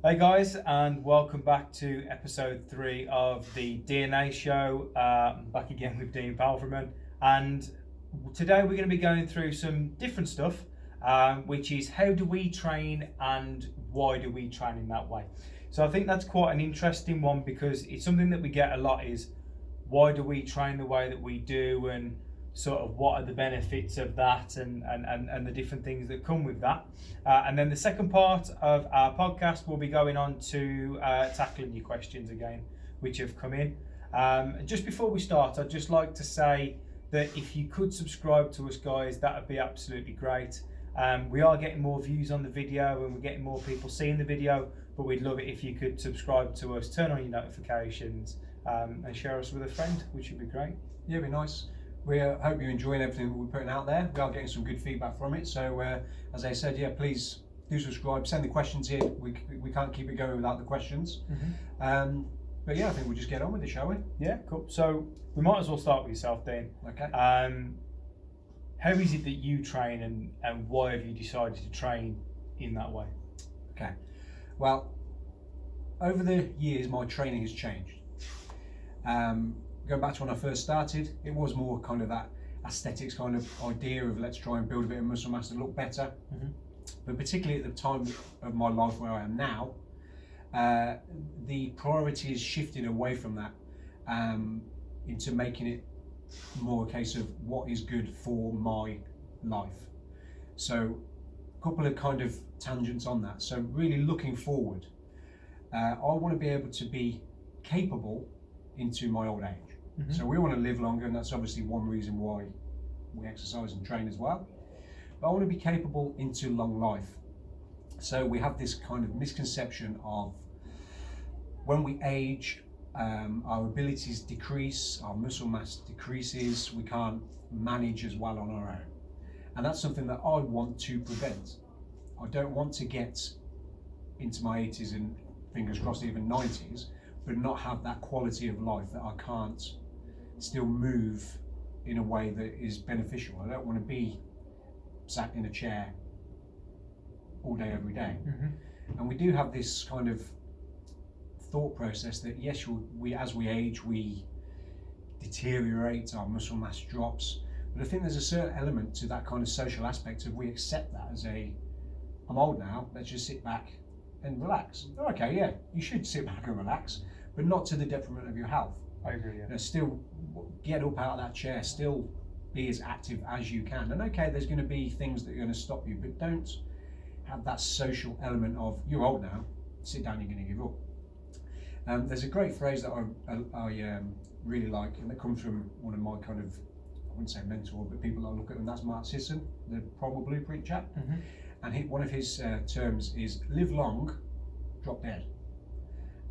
Hey guys, and welcome back to episode 3 of the DNA show. Back again with Dean Palfreman, and today we're going to be going through some different stuff, which is how do we train and why do we train in that way. So I think that's quite an interesting one because it's something that we get a lot is why do we train the way that we do, and sort of what are the benefits of that, and the different things that come with that. And then the second part of our podcast will be going on to tackling your questions again, which have come in. Just before we start, I'd just like to say that if you could subscribe to us, guys, that would be absolutely great. We are getting more views on the video and we're getting more people seeing the video, but we'd love it if you could subscribe to us, turn on your notifications, and share us with a friend, which would be great. Yeah, it'd be nice. We hope you're enjoying everything that we're putting out there. We are getting some good feedback from it. So, as I said, yeah, please do subscribe. Send the questions in. We can't keep it going without the questions. But yeah, I think we'll just get on with it, shall we? Yeah, cool. So we might as well start with yourself, Dean. Okay. How is it that you train, and why have you decided to train in that way? Okay. Well, over the years, my training has changed. Going back to when I first started, it was more kind of that aesthetics kind of idea of let's try and build a bit of muscle mass to look better. But particularly at the time of my life where I am now, the priority is shifting away from that into making it more a case of what is good for my life. So a couple of kind of tangents on that. So really looking forward, I want to be able to be capable into my old age. So we want to live longer, and that's obviously one reason why we exercise and train as well. But I want to be capable into long life. So we have this kind of misconception of when we age, our abilities decrease, our muscle mass decreases, we can't manage as well on our own. And that's something that I want to prevent. I don't want to get into my 80s and fingers crossed even 90s, but not have that quality of life that I can't still move in a way that is beneficial. I don't want to be sat in a chair all day, every day. And we do have this kind of thought process that yes, we as we age, we deteriorate, our muscle mass drops. But I think there's a certain element to that kind of social aspect of we accept that as I'm old now, let's just sit back and relax. Oh, okay, yeah, you should sit back and relax, but not to the detriment of your health. I agree. Yeah. Still get up out of that chair, still be as active as you can. And okay, there's going to be things that are going to stop you, but don't have that social element of you're old now, sit down, you're going to give up. There's a great phrase that I really like, and that comes from one of my kind of, I wouldn't say mentor, but people I look at, and that's Mark Sisson, the Primal Blueprint chap. And one of his terms is live long, drop dead.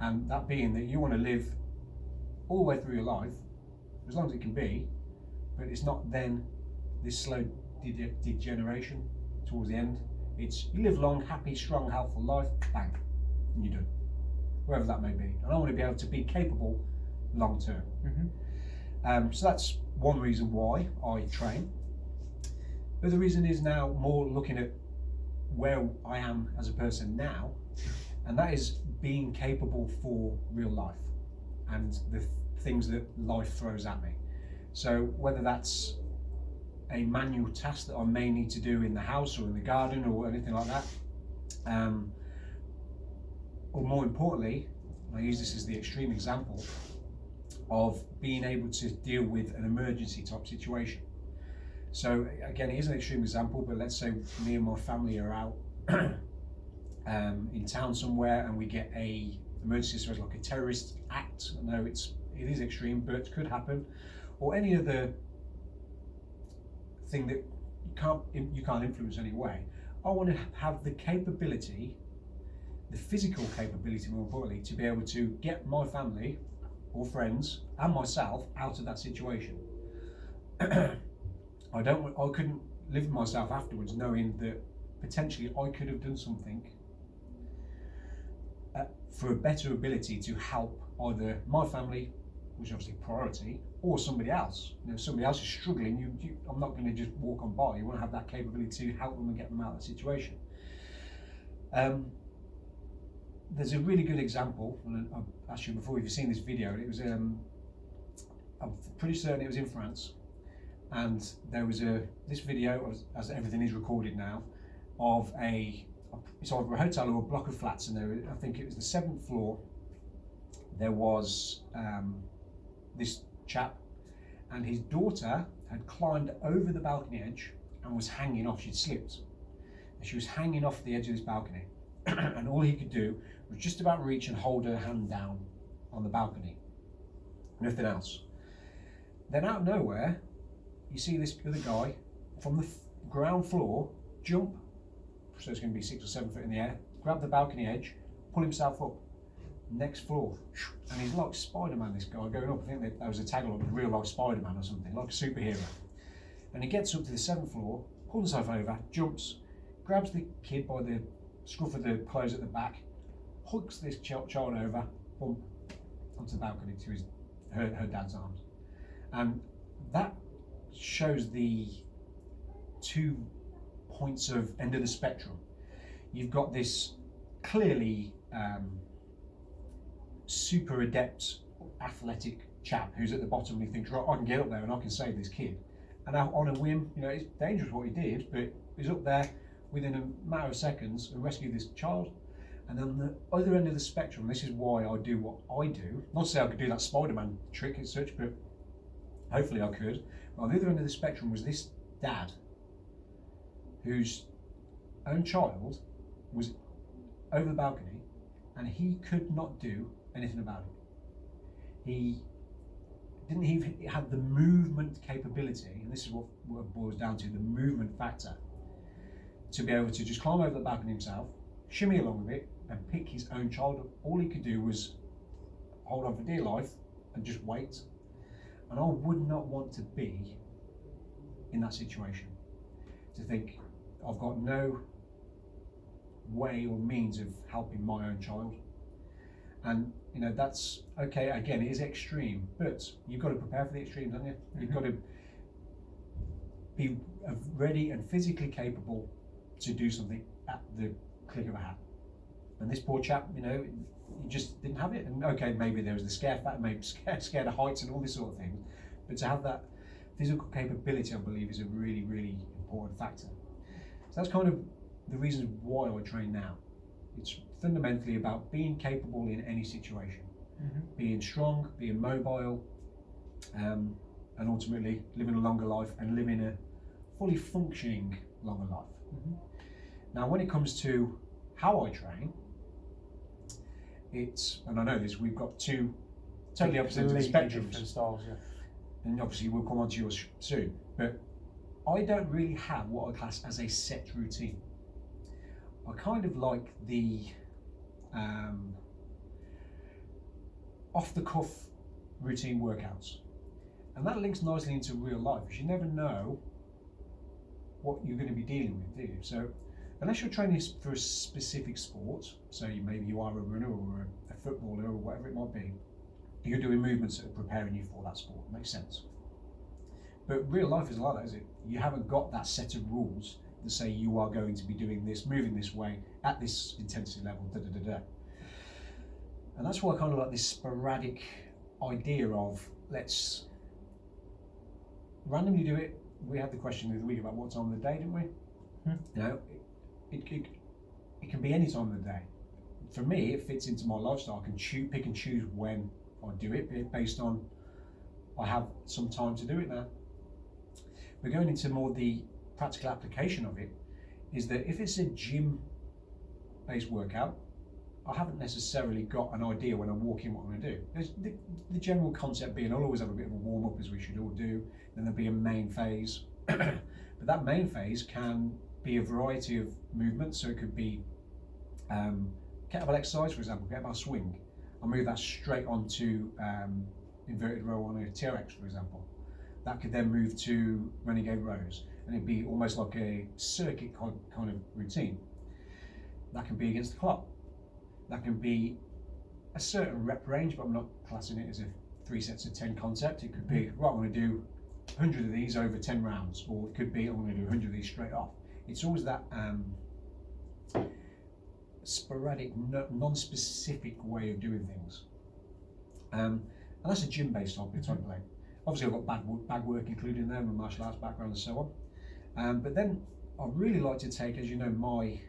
And that being that you want to live all the way through your life, as long as it can be, but it's not then this slow degeneration towards the end. It's you live long, happy, strong, healthful life, bang, and you're done. Wherever that may be. And I want to be able to be capable long term. So that's one reason why I train. The other reason is now more looking at where I am as a person now, and that is being capable for real life and the things that life throws at me. So whether that's a manual task that I may need to do in the house or in the garden or anything like that, or more importantly, I use this as the extreme example of being able to deal with an emergency type situation. So again, it is an extreme example, but let's say me and my family are out in town somewhere and we get a emergency situation like a terrorist act. I know it is extreme, but it could happen, or any other thing that you can't influence anyway. I want to have the capability, the physical capability more importantly, to be able to get my family or friends and myself out of that situation. I couldn't live with myself afterwards knowing that potentially I could have done something for a better ability to help either my family, which is obviously priority, or somebody else. You know, if somebody else is struggling, I'm not going to just walk on by. You want to have that capability to help them and get them out of that situation. there's a really good example, and I've asked you before if you've seen this video, and it was I'm pretty certain it was in France, and there was this video, as everything is recorded now, of it's either a hotel or a block of flats, and I think it was the 7th floor. There was this chap, and his daughter had climbed over the balcony edge and was hanging off. She'd slipped, and she was hanging off the edge of this balcony, and all he could do was just about reach and hold her hand down on the balcony. Nothing else. Then out of nowhere, you see this other guy from the ground floor jump, so it's going to be 6 or 7 foot in the air, grab the balcony edge, pull himself up, next floor, and he's like Spider-Man, this guy going up. I think that was a tagline, real life Spider-Man or something, like a superhero. And he gets up to the 7th floor, pulls himself over, jumps, grabs the kid by the scruff of the clothes at the back, hooks this child over, bump, onto the balcony to her dad's arms. And that shows the 2 points of end of the spectrum. You've got this clearly super adept athletic chap who's at the bottom and he thinks, right, I can get up there and I can save this kid. And on a whim, it's dangerous what he did, but he's up there within a matter of seconds and rescued this child. And then the other end of the spectrum, this is why I do what I do. Not to say I could do that Spider-Man trick as such, but hopefully I could. But on the other end of the spectrum was this dad whose own child was over the balcony and he could not do anything about it. He didn't even have the movement capability, and this is what it boils down to, the movement factor, to be able to just climb over the balcony himself, shimmy along with it, and pick his own child up. All he could do was hold on for dear life and just wait. And I would not want to be in that situation, to think I've got no way or means of helping my own child. And that's okay. Again, it is extreme, but you've got to prepare for the extremes, haven't you? You've got to be ready and physically capable to do something at the click of a hat. And this poor chap, he just didn't have it. And okay, maybe there was the scare factor, maybe scared of heights and all this sort of thing, but to have that physical capability, I believe, is a really, really important factor. So that's kind of the reasons why I train now. It's fundamentally about being capable in any situation, being strong, being mobile, and ultimately living a longer life and living a fully functioning longer life. Now, when it comes to how I train, and I know this, we've got 2 totally opposite spectrums, styles, yeah. And obviously we'll come on to yours soon, but I don't really have what I class as a set routine. I kind of like the off-the-cuff routine workouts, and that links nicely into real life, because you never know what you're going to be dealing with, do you? So unless you're training for a specific sport, so maybe you are a runner or a footballer or whatever it might be, you're doing movements that are preparing you for that sport. It makes sense. But real life is like that, is it? You haven't got that set of rules that say you are going to be doing this, moving this way, at this intensity level, And that's why I kind of like this sporadic idea of, let's randomly do it. We had the question the other week about what time of the day, didn't we? It can be any time of the day. For me, it fits into my lifestyle. I can pick and choose when I do it based on I have some time to do it now. We're going into more the practical application of it, is that if it's a gym-based workout, I haven't necessarily got an idea when I walk in what I'm going to do. There's the general concept being I'll always have a bit of a warm-up, as we should all do, then there'll be a main phase. But that main phase can be a variety of movements, so it could be kettlebell exercise, for example, kettlebell swing. I'll move that straight onto inverted row on a TRX, for example. That could then move to renegade rows, and it'd be almost like a circuit kind of routine. That can be against the clock. That can be a certain rep range, but I'm not classing it as a 3 sets of 10 concept. It could be, right, I'm going to do 100 of these over 10 rounds, or it could be, I'm going to do 100 of these straight off. It's always that sporadic, non-specific way of doing things. And that's a gym-based hobby, type play. Obviously, I've got bag work included in there, my martial arts background and so on. But then I really like to take, as you know, my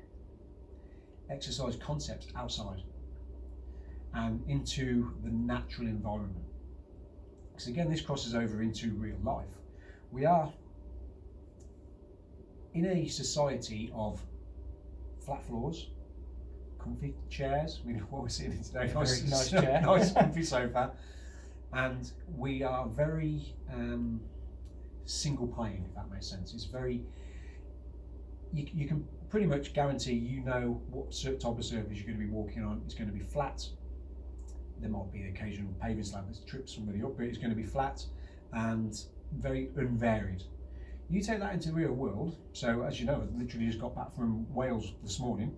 exercise concepts outside and into the natural environment. Because again, this crosses over into real life. We are in a society of flat floors, comfy chairs. I mean, what we're sitting in today, Nice chair. nice comfy sofa, and we are very single plane, if that makes sense. It's very, you can pretty much guarantee you know what type of surface you're going to be walking on. It's going to be flat. There might be the occasional paving slab that trips somebody up, but it's going to be flat and very unvaried. You take that into the real world. So as you know, I literally just got back from Wales this morning.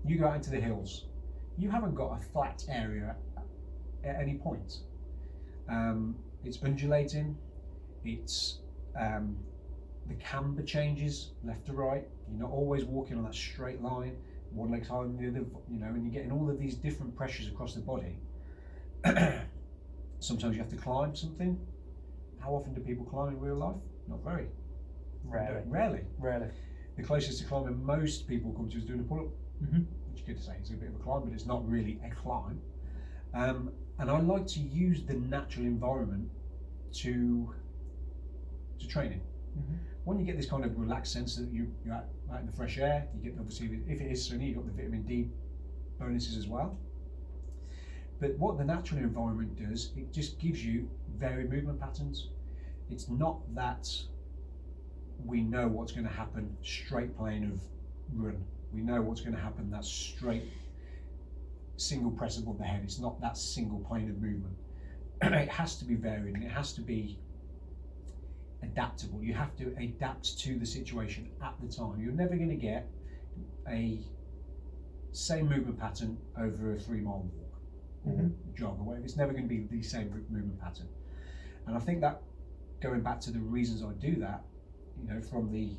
You go out into the hills, you haven't got a flat area at any point. It's undulating, it's the camber changes left to right. You're not always walking on that straight line, one leg's higher than the other, you know, and you're getting all of these different pressures across the body. Sometimes you have to climb something. How often do people climb in real life? Not very. Rarely. The closest to climbing most people come to is doing a pull-up, which you could say is a bit of a climb, but it's not really a climb. And I like to use the natural environment to train in. When you get this kind of relaxed sense that you're out in the fresh air, you get, obviously, if it is sunny, you've got the vitamin D bonuses as well. But what the natural environment does, it just gives you varied movement patterns. It's not that we know what's going to happen straight plane of run. We know what's going to happen that straight single press above the head. It's not that single plane of movement. It has to be varied and it has to be adaptable. You have to adapt to the situation at the time. You're never going to get a same movement pattern over a 3-mile walk or jog or whatever. It's never going to be the same movement pattern. And I think that, going back to the reasons I do that, you know, from the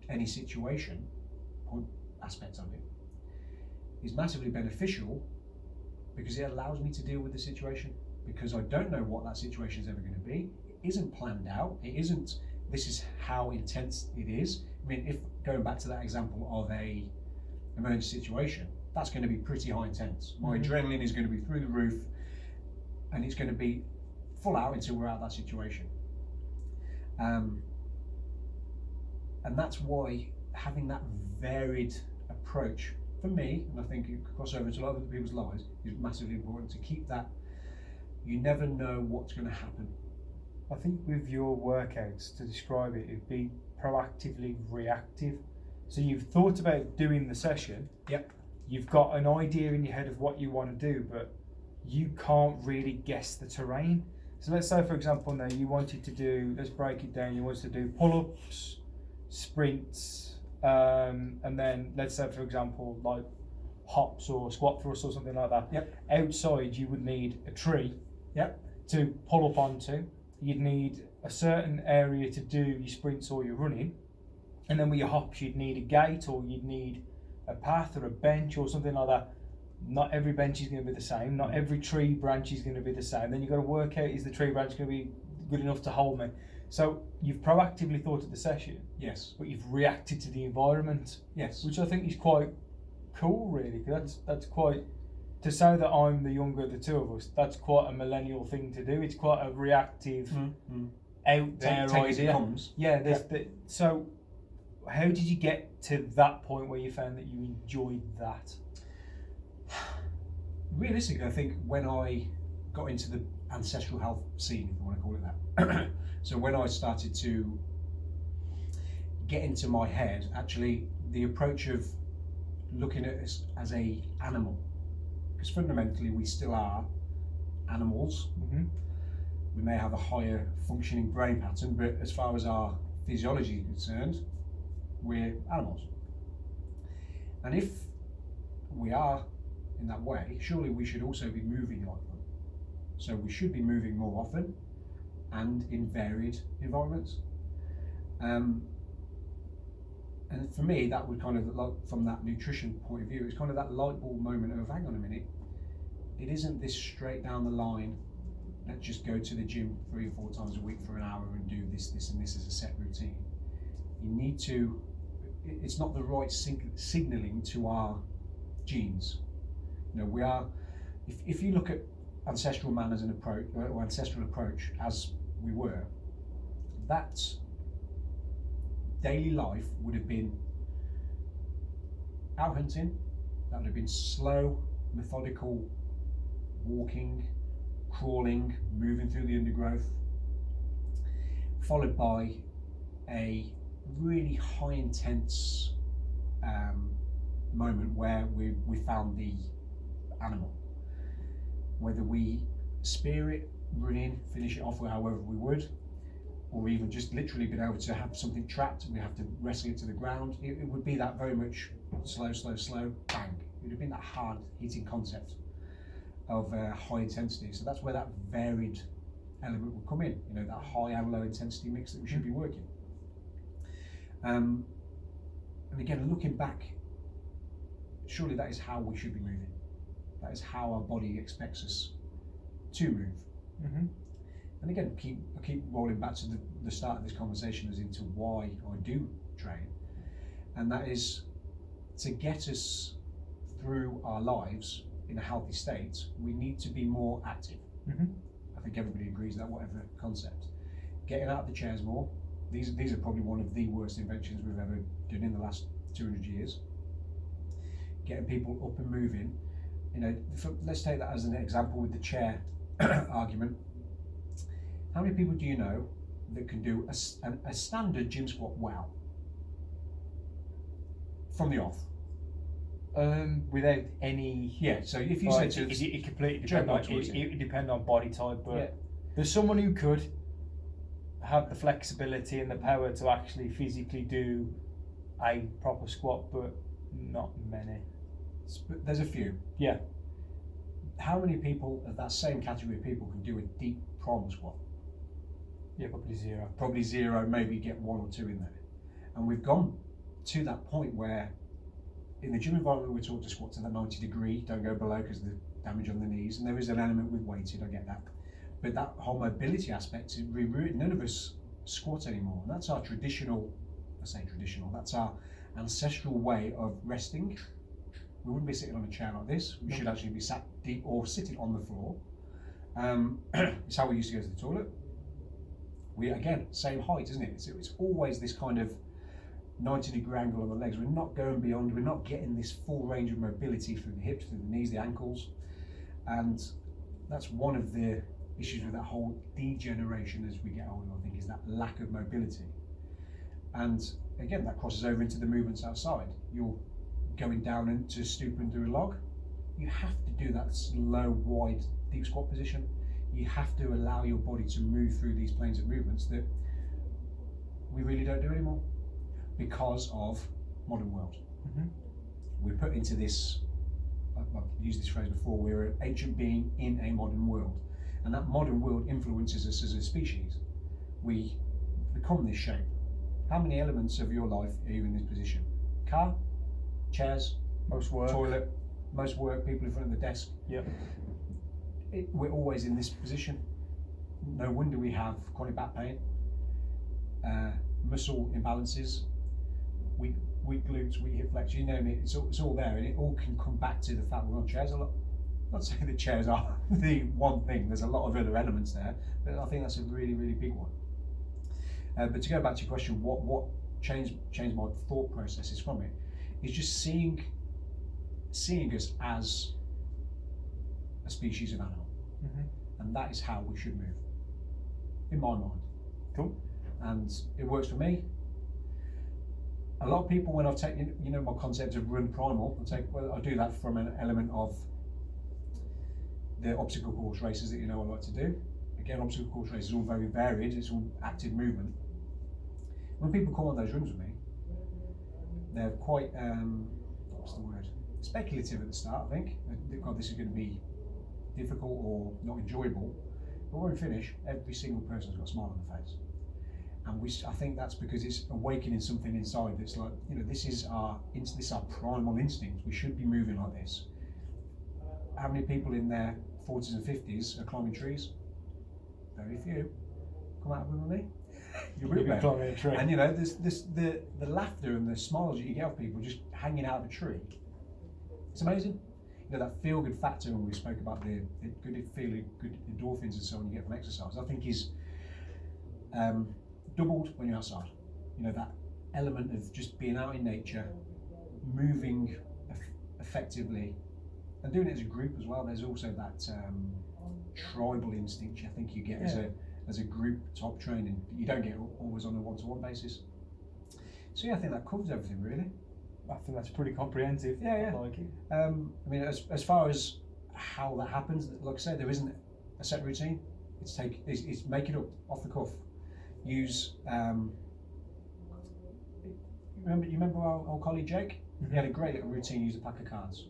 any situation aspect of it, is massively beneficial because it allows me to deal with the situation, because I don't know what that situation is ever going to be. It isn't planned out. It isn't, this is how intense it is. I mean, if going back to that example of a emergency situation, that's going to be pretty high intense. My adrenaline is going to be through the roof and it's going to be full out until we're out of that situation. And that's why having that varied approach, for me, and I think it could cross over into a lot of other people's lives, is massively important to keep that. You never know what's going to happen. I think with your workouts, to describe it, it'd be proactively reactive. So you've thought about doing the session. Yep. You've got an idea in your head of what you want to do, but you can't really guess the terrain. So let's say, for example, now you wanted to do, let's break it down, you wanted to do pull-ups, sprints, and then let's say, for example, like hops or squat thrusts or something like that. Yep. Outside, you would need a tree. Yep. To pull up onto. You'd need a certain area to do your sprints or your running, and then with your hops, you'd need a gate or you'd need a path or a bench or something like that. Not every bench is going to be the same. Not every tree branch is going to be the same. Then you've got to work out, is the tree branch going to be good enough to hold me? So you've proactively thought of the session. Yes. But you've reacted to the environment. Yes. Which I think is quite cool, really. That's quite, to say that I'm the younger of the two of us, that's quite a millennial thing to do. It's quite a reactive, out there take idea. as it comes. Yeah. So how did you get to that point where you found that you enjoyed that? Realistically, I think when I got into the ancestral health scene, if you want to call it that, so when I started to get into my head, actually, the approach of looking at us as a animal, because fundamentally we still are animals. We may have a higher functioning brain pattern, but as far as our physiology is concerned, we're animals. And if we are in that way, surely we should also be moving like them. So we should be moving more often and in varied environments. And And for me, that would kind of, like, from that nutrition point of view, it's kind of that light bulb moment of, hang on a minute, it isn't this straight down the line, let's just go to the gym 3 or 4 times a week for an hour and do this, and this as a set routine. You need to, it's not the right signaling to our genes. You know, we are, if you look at ancestral man as an approach, or ancestral approach as we were, that daily life would have been out hunting, that would have been slow, methodical walking, crawling, moving through the undergrowth, followed by a really high intense moment where we found the animal. Whether we spear it, run in, finish it off however we would, or even just literally been able to have something trapped and we have to wrestle it to the ground, it would be that very much slow, bang. It would have been that hard hitting concept of high intensity. So that's where that varied element would come in, you know, that high and low intensity mix that we should be working. And again, looking back, surely that is how we should be moving. That is how our body expects us to move. Mm-hmm. And again, I keep rolling back to the start of this conversation as into why I do train, and that is to get us through our lives in a healthy state. We need to be more active. Mm-hmm. I think everybody agrees that, whatever concept. Getting out of the chairs more. These are probably one of the worst inventions we've ever done in the last 200 years. Getting people up and moving. You know, let's take that as an example with the chair argument. How many people do you know that can do a standard gym squat well? From the off. Without any. Yeah. So if you said to it completely Joe depend on Box, it depend on body type, but yeah. there's someone who could have the flexibility and the power to actually physically do a proper squat, but not many. There's a few. Yeah. How many people of that same category of people can do a deep prom squat? Yeah, probably zero. Probably zero, maybe get 1 or 2 in there. And we've gone to that point where in the gym environment we're taught to squat to that 90 degree, don't go below because of the damage on the knees, and there is an element with weighted, I get that. But that whole mobility aspect, none of us squat anymore. And that's our traditional, I say traditional, that's our ancestral way of resting. We wouldn't be sitting on a chair like this. We should actually be sat deep or sitting on the floor. It's how we used to go to the toilet. We, again, same height, isn't it? It's always this kind of 90-degree angle on the legs. We're not going beyond, we're not getting this full range of mobility through the hips, through the knees, the ankles. And that's one of the issues with that whole degeneration as we get older, I think, is that lack of mobility. And again, that crosses over into the movements outside. You're going down and to stoop and do a log. You have to do that low, wide, deep squat position. You have to allow your body to move through these planes of movements that we really don't do anymore because of modern world. Mm-hmm. We're put into this, I've used this phrase before, we're an ancient being in a modern world. And that modern world influences us as a species. We become this shape. How many elements of your life are you in this position? Car, chairs, Most work. toilet, most work, people in front of the desk. Yep. We're always in this position. No wonder we have chronic back pain, muscle imbalances, weak glutes, weak hip flexors, you name it, it's all there, and it all can come back to the fact we're on chairs a lot. Not saying that chairs are the one thing, there's a lot of other elements there, but I think that's a really, really big one. But to go back to your question, what changed my thought processes from it, is just seeing us as a species of animal. Mm-hmm. And that is how we should move, in my mind. Cool. And it works for me. A lot of people, when I've taken, you know, my concept of run primal, I do that from an element of the obstacle course races that, you know, I like to do. Again, obstacle course races is all very varied, it's all active movement. When people come on those runs with me, they're quite, what's the word? Speculative at the start, I think. God, this is going to be difficult or not enjoyable. But when we finish, every single person's got a smile on their face. and I think that's because it's awakening something inside that's like, this is our primal instinct. We should be moving like this. How many people in their 40s and 50s are climbing trees? Very few. Come out with me. You will be climbing a tree. And there's the laughter and the smiles that you get off people just hanging out of a tree. It's amazing. That feel-good factor when we spoke about the good feeling, good endorphins and so on you get from exercise, I think is doubled when you're outside. That element of just being out in nature, moving effectively, and doing it as a group as well. There's also that tribal instinct I think you get as a group type training that you don't get always on a one-to-one basis. So I think that covers everything really. I think that's pretty comprehensive. Yeah. I like it. I mean, as far as how that happens, like I said, there isn't a set routine. It's make it up off the cuff. Use you remember our old colleague Jake? Mm-hmm. He had a great little routine. Use a pack of cards.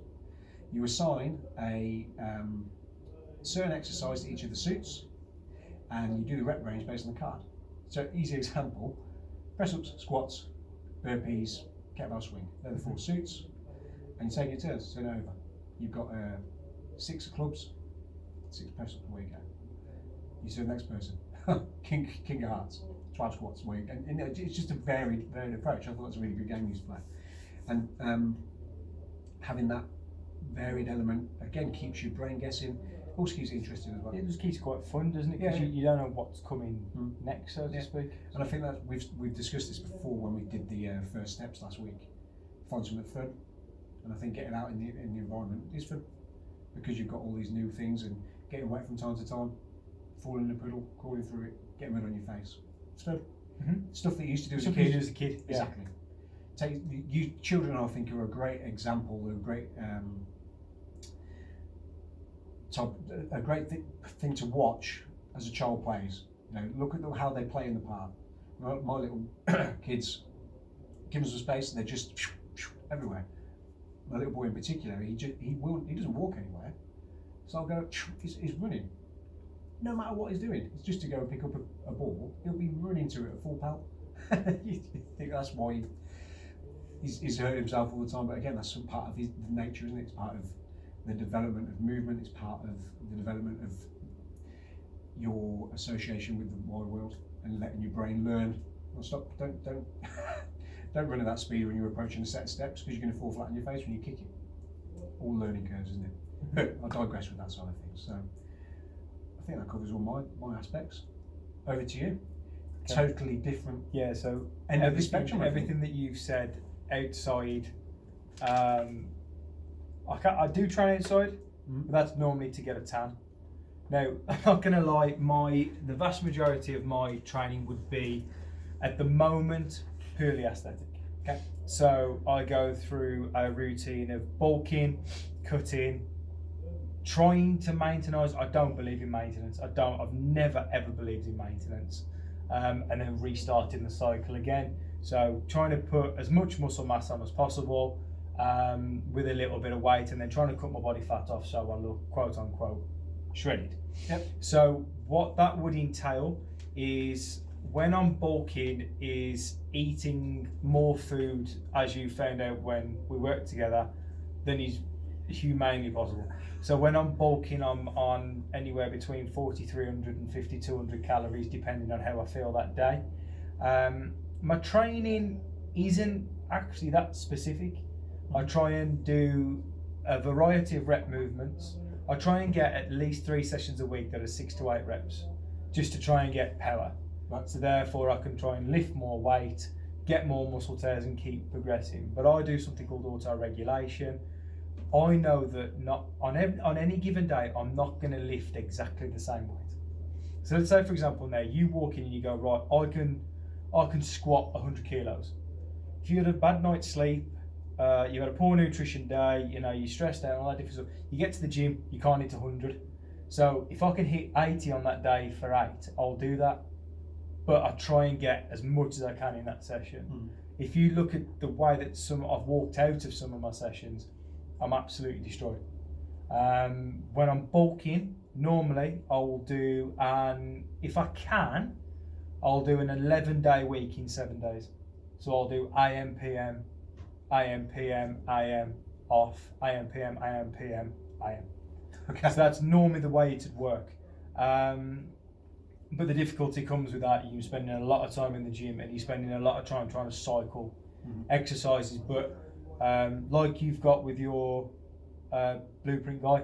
You assign a certain exercise to each of the suits, and you do the rep range based on the card. So, easy example: press ups, squats, burpees, kettlebell swing. They're the 4 suits, and you take your turns. Turn it over. You've got 6 clubs, 6 press ups. Away you go. You see the next person. King of Hearts, 12 squats. And it's just a varied approach. I thought it was a really good game you used to play, and having that varied element again keeps your brain guessing. Also keeps it interesting as well. It just keeps it quite fun, doesn't it? Because you don't know what's coming next, so to speak. And I think that we've discussed this before when we did the first steps last week. Find something fun, and I think getting out in the environment is fun because you've got all these new things and getting wet from time to time, falling in a puddle, crawling through it, getting mud on your face. It's fun. Mm-hmm. Stuff that you used to do as a kid. Exactly. You children, I think, are a great example, a great thing to watch as a child plays. Look at how they play in the park. My little kids, give them some space and they're just everywhere. My little boy in particular, he doesn't walk anywhere, so I'll go. He's running. No matter what he's doing, it's just to go and pick up a ball. He'll be running to it at full pelt. You think that's why he's hurt himself all the time. But again, that's some part of his nature, isn't it? It's part of the development of movement. It's part of the development of your association with the wide world and letting your brain learn. Well, stop! Don't don't run at that speed when you're approaching a set of steps because you're going to fall flat on your face when you kick it. All learning curves, isn't it? But I digress with that side of things. So I think that covers all my aspects. Over to you. Okay. Totally different. Yeah. So end of the spectrum. Everything that you've said outside. I do train outside, but that's normally to get a tan. Now, I'm not going to lie, the vast majority of my training would be, at the moment, purely aesthetic. Okay. So I go through a routine of bulking, cutting, trying to maintenance. I don't believe in maintenance. I've never ever believed in maintenance. And then restarting the cycle again. So trying to put as much muscle mass on as possible, with a little bit of weight, and then trying to cut my body fat off so I look quote unquote shredded. Yep. So what that would entail is, when I'm bulking, is eating more food, as you found out when we worked together, than is humanely possible. So when I'm bulking, I'm on anywhere between 4,300 and 5,200 calories, depending on how I feel that day. My training isn't actually that specific. I try and do a variety of rep movements. I try and get at least 3 sessions a week that are 6 to 8 reps, just to try and get power. Right. So therefore I can try and lift more weight, get more muscle tears and keep progressing. But I do something called auto-regulation. I know that not on any given day, I'm not going to lift exactly the same weight. So let's say, for example, now you walk in and you go, right, I can squat 100 kilos. If you had a bad night's sleep, you had a poor nutrition day, you're stressed out, all that different stuff, you get to the gym, you can't hit 100. So if I can hit 80 on that day for 8, I'll do that. But I try and get as much as I can in that session. If you look at the way that I've walked out of some of my sessions, I'm absolutely destroyed. When I'm bulking, normally I will do, if I can, I'll do an 11-day week in 7 days. So I'll do AM, PM, AM, PM, AM, off, AM, PM, AM, PM, AM. Okay. So that's normally the way it would work. But the difficulty comes with that. You're spending a lot of time in the gym and you're spending a lot of time trying to cycle exercises. But like you've got with your blueprint guy,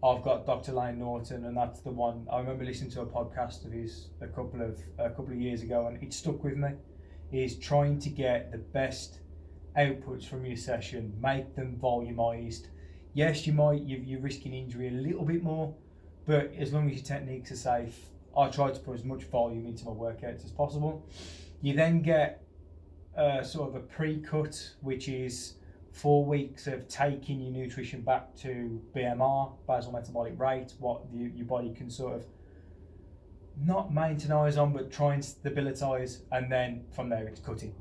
I've got Dr. Lane Norton, and that's the one. I remember listening to a podcast of his a couple of years ago, and it stuck with me. Is trying to get the best outputs from your session, make them volumized. Yes, you're risking injury a little bit more, but as long as your techniques are safe, I try to put as much volume into my workouts as possible. You then get sort of a pre-cut, which is 4 weeks of taking your nutrition back to BMR, basal metabolic rate, what your body can sort of not maintainise on, but try and stabilise, and then from there it's cutting,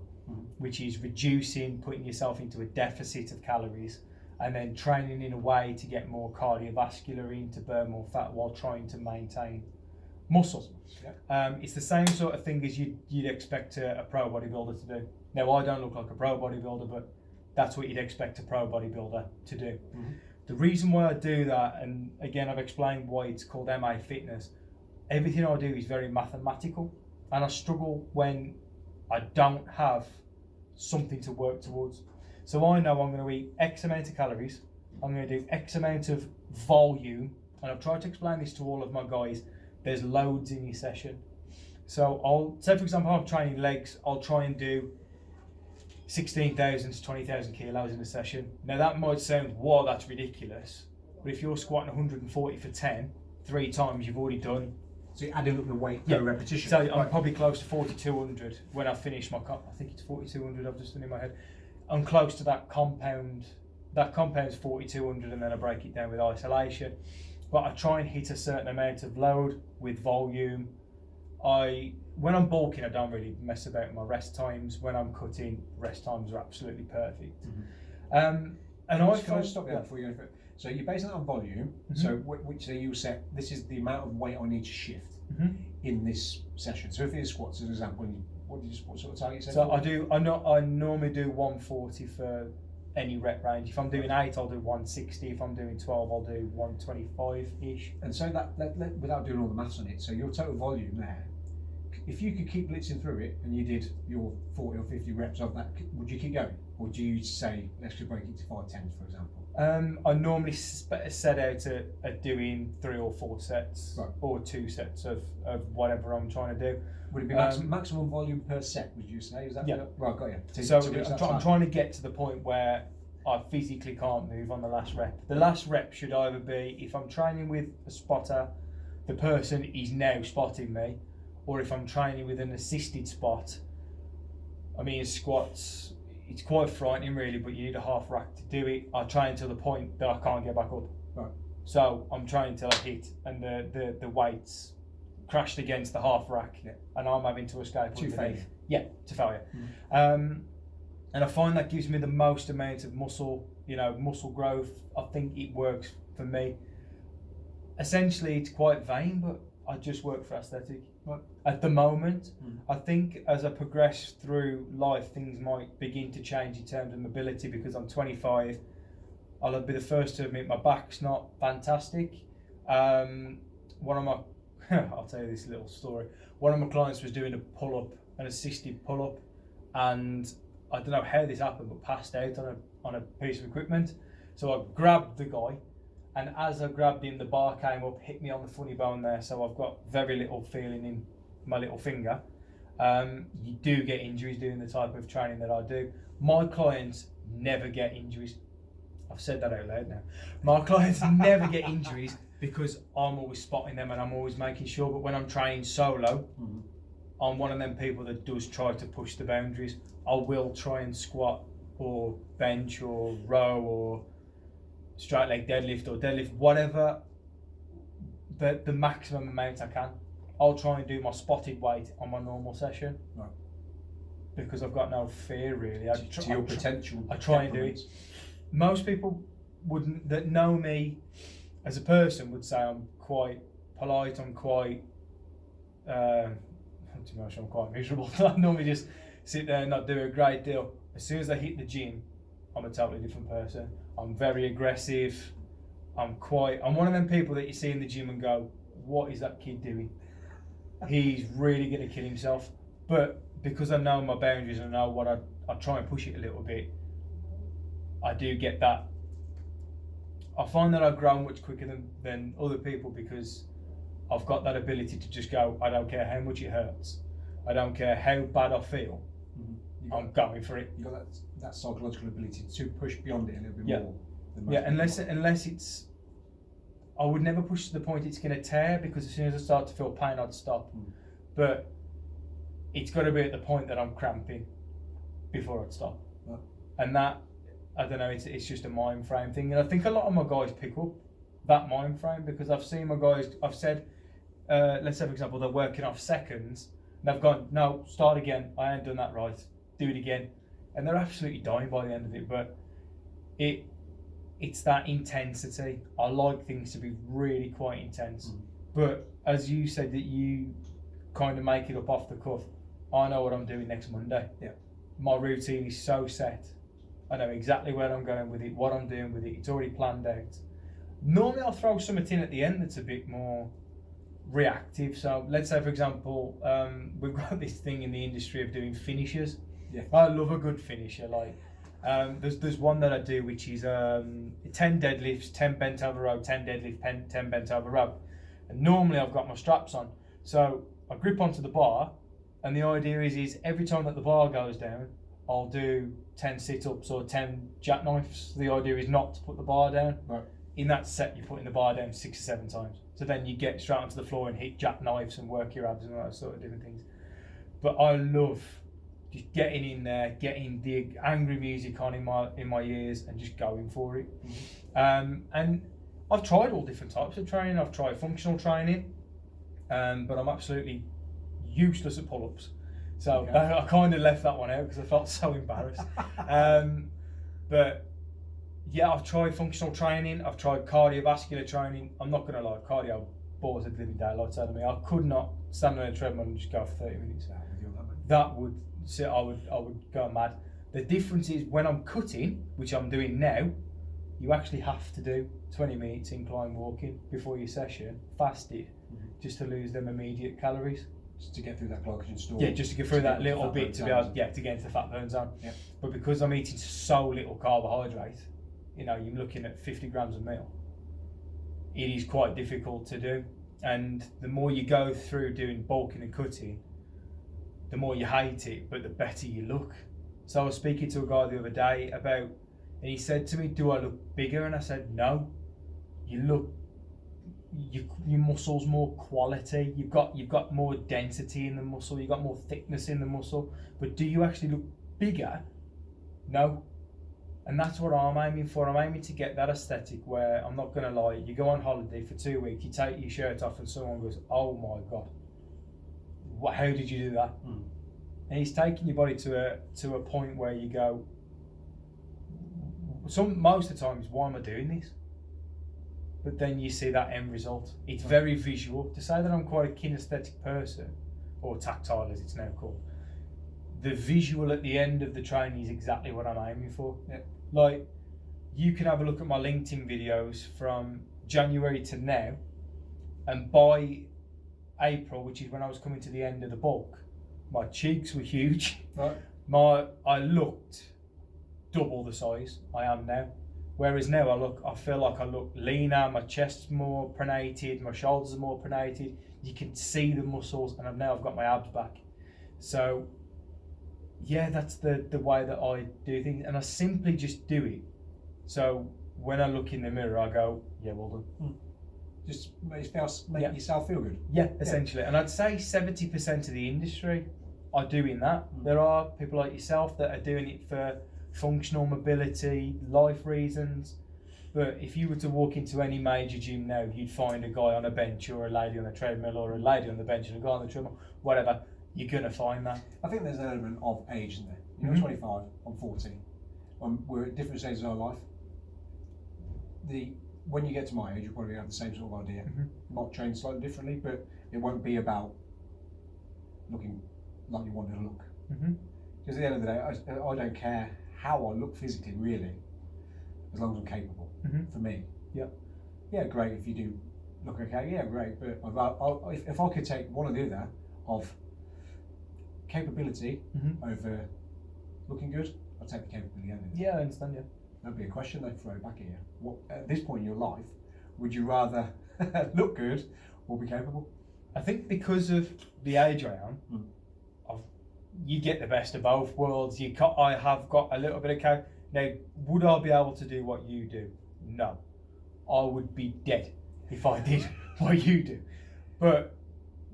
which is reducing, putting yourself into a deficit of calories, and then training in a way to get more cardiovascular in, to burn more fat while trying to maintain muscle. It's the same sort of thing as you'd expect a pro bodybuilder to do. Now, I don't look like a pro bodybuilder, but that's what you'd expect a pro bodybuilder to do. The reason why I do that, and again I've explained why it's called MA Fitness, everything I do is very mathematical, and I struggle when I don't have something to work towards. So I know I'm going to eat X amount of calories, I'm going to do X amount of volume, and I've tried to explain this to all of my guys. There's loads in your session. So I'll say, for example, I'm training legs, I'll try and do 16,000 to 20,000 kilos in a session. Now that might sound, whoa, that's ridiculous. But if you're squatting 140 for 10, 3 times, you've already done. So you're adding up the weight per repetition. So I'm probably close to 4,200 when I finish my, I think it's 4,200, I've just done in my head. I'm close to that compound. That compound's 4,200, and then I break it down with isolation. But I try and hit a certain amount of load with volume. When I'm bulking, I don't really mess about with my rest times. When I'm cutting, rest times are absolutely perfect. And can I stop there before you go further? So you're basing that on volume. So which you set, this is the amount of weight I need to shift in this session. So if it is squats, as an example, what sort of target set? So I normally do 140 for any rep range. If I'm doing 8, I'll do 160. If I'm doing 12, I'll do 125-ish. And so that without doing all the maths on it, so your total volume there, if you could keep blitzing through it and you did your 40 or 50 reps of that, would you keep going? Or do you say, let's just break it to 5 10s, for example? I normally set out at doing 3 or 4 sets, or 2 sets of whatever I'm trying to do. Would it be maximum volume per set, would you say? Is that right, got you. So I'm trying to get to the point where I physically can't move on the last rep. The last rep should either be, if I'm training with a spotter, the person is now spotting me, or if I'm training with an assisted spot. I mean, squats, it's quite frightening really, but you need a half rack to do it. I train to the point that I can't get back up. Right. So I'm trying till I hit, and the weights crashed against the half rack, and I'm having to escape. To failure. Yeah, to failure. And I find that gives me the most amount of muscle growth. I think it works for me. Essentially, it's quite vain, but I just work for aesthetic. At the moment, I think as I progress through life, things might begin to change in terms of mobility, because I'm 25. I'll be the first to admit my back's not fantastic. One of my, I'll tell you this little story. One of my clients was doing a pull-up, an assisted pull-up, and I don't know how this happened, but passed out on a piece of equipment. So I grabbed the guy, and as I grabbed him, the bar came up, hit me on the funny bone there, so I've got very little feeling in my little finger. You do get injuries doing the type of training that I do. My clients never get injuries. I've said that out loud now. My clients never get injuries because I'm always spotting them and I'm always making sure. But when I'm training solo, I'm one of them people that does try to push the boundaries. I will try and squat or bench or row or straight leg deadlift or deadlift, whatever, the maximum amount I can. I'll try and do my spotted weight on my normal session, because I've got no fear really. To your potential. I try and do it. Most people that know me as a person would say I'm quite polite. I'm quite happen to me. I'm quite miserable. I normally just sit there and not do a great deal. As soon as I hit the gym, I'm a totally different person. I'm very aggressive. I'm one of them people that you see in the gym and go, what is that kid doing? He's really going to kill himself. But because I know my boundaries and I know what I try and push it a little bit, I do get that. I find that I grow much quicker than other people because I've got that ability to just go, I don't care how much it hurts. I don't care how bad I feel. I'm going for it. You've got that psychological ability to push beyond it a little bit more. Than most Yeah, unless it's... I would never push to the point it's going to tear, because as soon as I start to feel pain, I'd stop. But it's got to be at the point that I'm cramping before I'd stop. Right. And that, I don't know, it's just a mind frame thing. And I think a lot of my guys pick up that mind frame, because I've seen my guys, I've said, let's say for example, they're working off seconds, and they've gone, no, start again, I ain't done that right, do it again. And they're absolutely dying by the end of it. But it's that intensity. I like things to be really quite intense. But as you said, that you kind of make it up off the cuff. I know what I'm doing next Monday. Yeah. My routine is so set. I know exactly where I'm going with it, what I'm doing with it. It's already planned out. Normally I'll throw something in at the end that's a bit more reactive. So let's say for example, we've got this thing in the industry of doing finishers. Yeah. I love a good finisher. Like there's one that I do which is 10 deadlifts, 10 bent over row, 10 deadlift, 10 bent over row. And normally I've got my straps on. So I grip onto the bar, and the idea is every time that the bar goes down, I'll do 10 sit-ups or 10 jackknifes. The idea is not to put the bar down. Right. In that set, you're putting the bar down 6 or 7 times. So then you get straight onto the floor and hit jackknives and work your abs and all that sort of different things. But I love just getting in there, getting the angry music on in my ears and just going for it. And I've tried all different types of training. I've tried functional training, but I'm absolutely useless at pull-ups. So Okay. I kind of left that one out because I felt so embarrassed. But yeah, I've tried functional training. I've tried cardiovascular training. I'm not going to lie, cardio bores the living daylights out of me. I could not stand on a treadmill and just go for 30 minutes. That would sit. I would go mad. The difference is when I'm cutting, which I'm doing now, you actually have to do 20 minutes incline walking before your session, fasted, just to lose them immediate calories. Just to get through that glycogen store. Yeah, just to get through that little bit to be able, to get into the fat burn zone. Yep. But because I'm eating so little carbohydrate, you're looking at 50 grams a meal. It is quite difficult to do, and the more you go through doing bulking and cutting, the more you hate it, but the better you look. So I was speaking to a guy the other day and he said to me, "Do I look bigger?" And I said, "No. You look, your muscles more quality. You've got more density in the muscle. You've got more thickness in the muscle. But do you actually look bigger? No." And that's what I'm aiming for. I'm aiming to get that aesthetic where, I'm not going to lie, you go on holiday for 2 weeks, you take your shirt off and someone goes, "Oh my God, how did you do that?" And he's taking your body to a point where you go, most of the times, why am I doing this? But then you see that end result. It's very visual. To say that I'm quite a kinesthetic person, or tactile as it's now called, the visual at the end of the training is exactly what I'm aiming for. Yeah. Like, you can have a look at my LinkedIn videos from January to now, and by April, which is when I was coming to the end of the bulk, my cheeks were huge. Right. I looked double the size I am now. Whereas now I feel like I look leaner, my chest's more pronated, my shoulders are more pronated. You can see the muscles, and I've got my abs back. So yeah, that's the way that I do things, and I simply just do it. So when I look in the mirror, I go, "Yeah, well done." Just make yourself feel good. Yeah, essentially. And I'd say 70% of the industry are doing that. There are people like yourself that are doing it for functional mobility, life reasons. But if you were to walk into any major gym now, you'd find a guy on a bench, or a lady on a treadmill, or a lady on the bench and a guy on the treadmill, whatever. You're going to find that. I think there's an element of age in there. You're 25, I'm 14. We're at different stages of our life. When you get to my age, you'll probably have the same sort of idea. Might train slightly differently, but it won't be about looking like you want to look. Mm-hmm. Because at the end of the day, I don't care how I look physically, really, as long as I'm capable. Mm-hmm. For me, Yeah. yeah, great if you do look okay. Yeah, great. But if I could take one or the other of capability Mm-hmm. over looking good, I'd take the capability. Yeah, I understand. Yeah. That'd be a question they'd throw back at you. What at this point in your life would you rather look good or be capable? I think because of the age I am, Mm. you get the best of both worlds. I have got a little bit of now. Would I be able to do what you do? No, I would be dead if I did what you do. But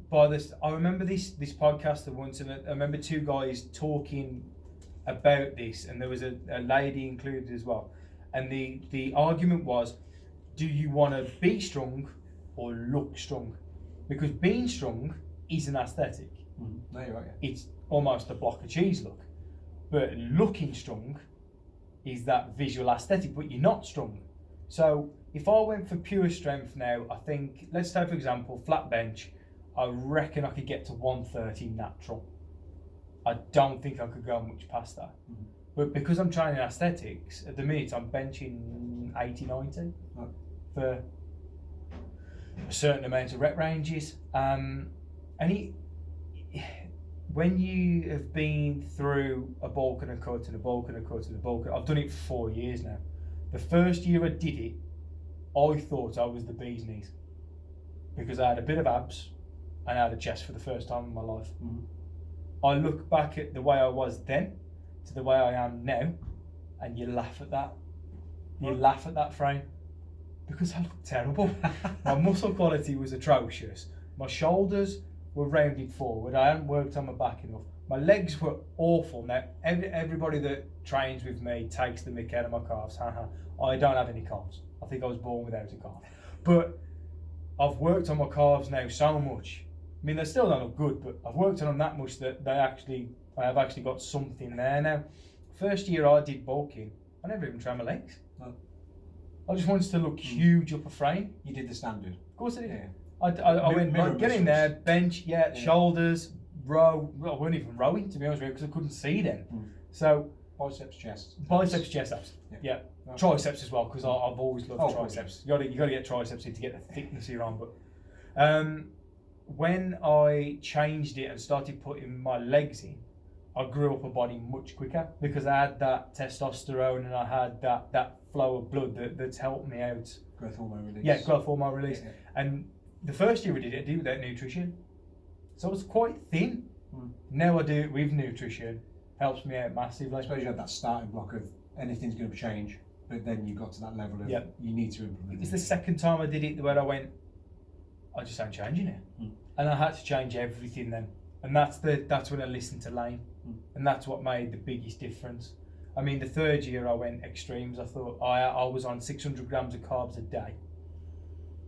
by this, I remember this podcast once, and I remember two guys talking about this, and there was a lady included as well. And the argument was, do you want to be strong or look strong? Because being strong is an aesthetic. No, you're right. Yeah. It's almost a block of cheese look. But looking strong is that visual aesthetic, but you're not strong. So if I went for pure strength now, I think, let's take for example, flat bench, I reckon I could get to 130 natural. I don't think I could go much past that. Mm-hmm. But because I'm training aesthetics, at the minute I'm benching 80, 90 Right. for a certain amount of rep ranges. When you have been through a bulk and a cut and a bulk and a cut and a bulk, I've done it for 4 years now. The first year I did it, I thought I was the bee's knees because I had a bit of abs and I had a chest for the first time in my life. Mm-hmm. I look back at the way I was then to the way I am now, and you laugh at that. You laugh at that frame because I look terrible. My muscle quality was atrocious. My shoulders were rounded forward. I hadn't worked on my back enough. My legs were awful. Now, everybody that trains with me takes the mick out of my calves. I don't have any calves. I think I was born without a calf. But I've worked on my calves now so much. I mean, they still don't look good, but I've worked on them that much that I have actually got something there now. First year I did bulking, I never even trained my legs. No. I just wanted to look huge upper frame. You did the standard. Of course I did. Yeah. I went, right, get in there, bench, Yeah. shoulders, row. Well, I weren't even rowing, to be honest with you, because I couldn't see then. So, Biceps, chest. biceps, chest, abs. Yeah. Okay. Triceps as well, because I've always loved triceps. You got to get triceps in to get the thickness you're on. But when I changed it and started putting my legs in, I grew up a body much quicker because I had that testosterone and I had that flow of blood that's helped me out. Growth hormone release. Yeah, growth hormone release. Yeah. And the first year I did it without nutrition. So I was quite thin. Mm. Now I do it with nutrition. Helps me out massively. I suppose you had that starting block of anything's going to change, but then you got to that level of you need to implement It was the second time I did it where I went, I just ain't changing it. Mm. And I had to change everything then. And that's when I listened to Lane. Mm. And that's what made the biggest difference. I mean, the third year I went extremes. I thought I was on 600 grams of carbs a day.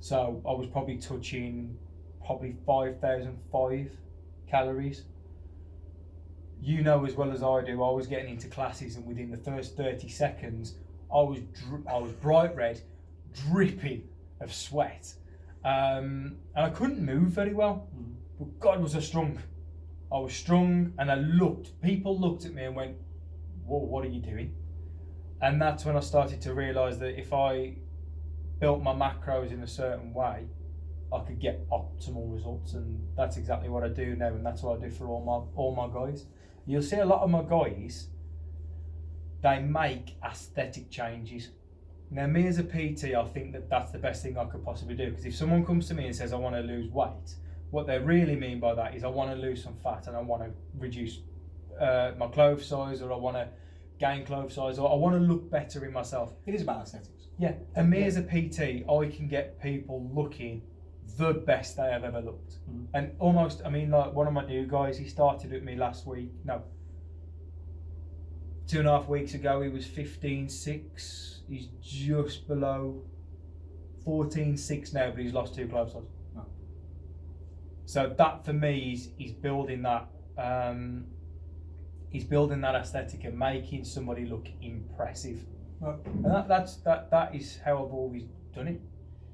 So I was probably touching 5,005 calories. You know as well as I do, I was getting into classes and within the first 30 seconds, I was bright red, dripping of sweat. And I couldn't move very well. Mm. But God was I strong. I was strong and people looked at me and went, whoa, what are you doing? And that's when I started to realise that if I built my macros in a certain way, I could get optimal results, and that's exactly what I do now, and that's what I do for all my guys. You'll see a lot of my guys, they make aesthetic changes. Now, me as a PT, I think that's the best thing I could possibly do, because if someone comes to me and says I want to lose weight, what they really mean by that is I want to lose some fat and I want to reduce my clothes size, or I want to gain clothes size, or I want to look better in myself. It is about aesthetics. Yeah, and me as a PT, I can get people looking the best they have ever looked. Mm. And almost, I mean, like one of my new guys, he started with me 2.5 weeks ago, he was 15.6. He's just below 14.6 now, but he's lost 2 clothes size. Oh. So that for me is building that. He's building that aesthetic and making somebody look impressive. Well, And that is how I've always done it.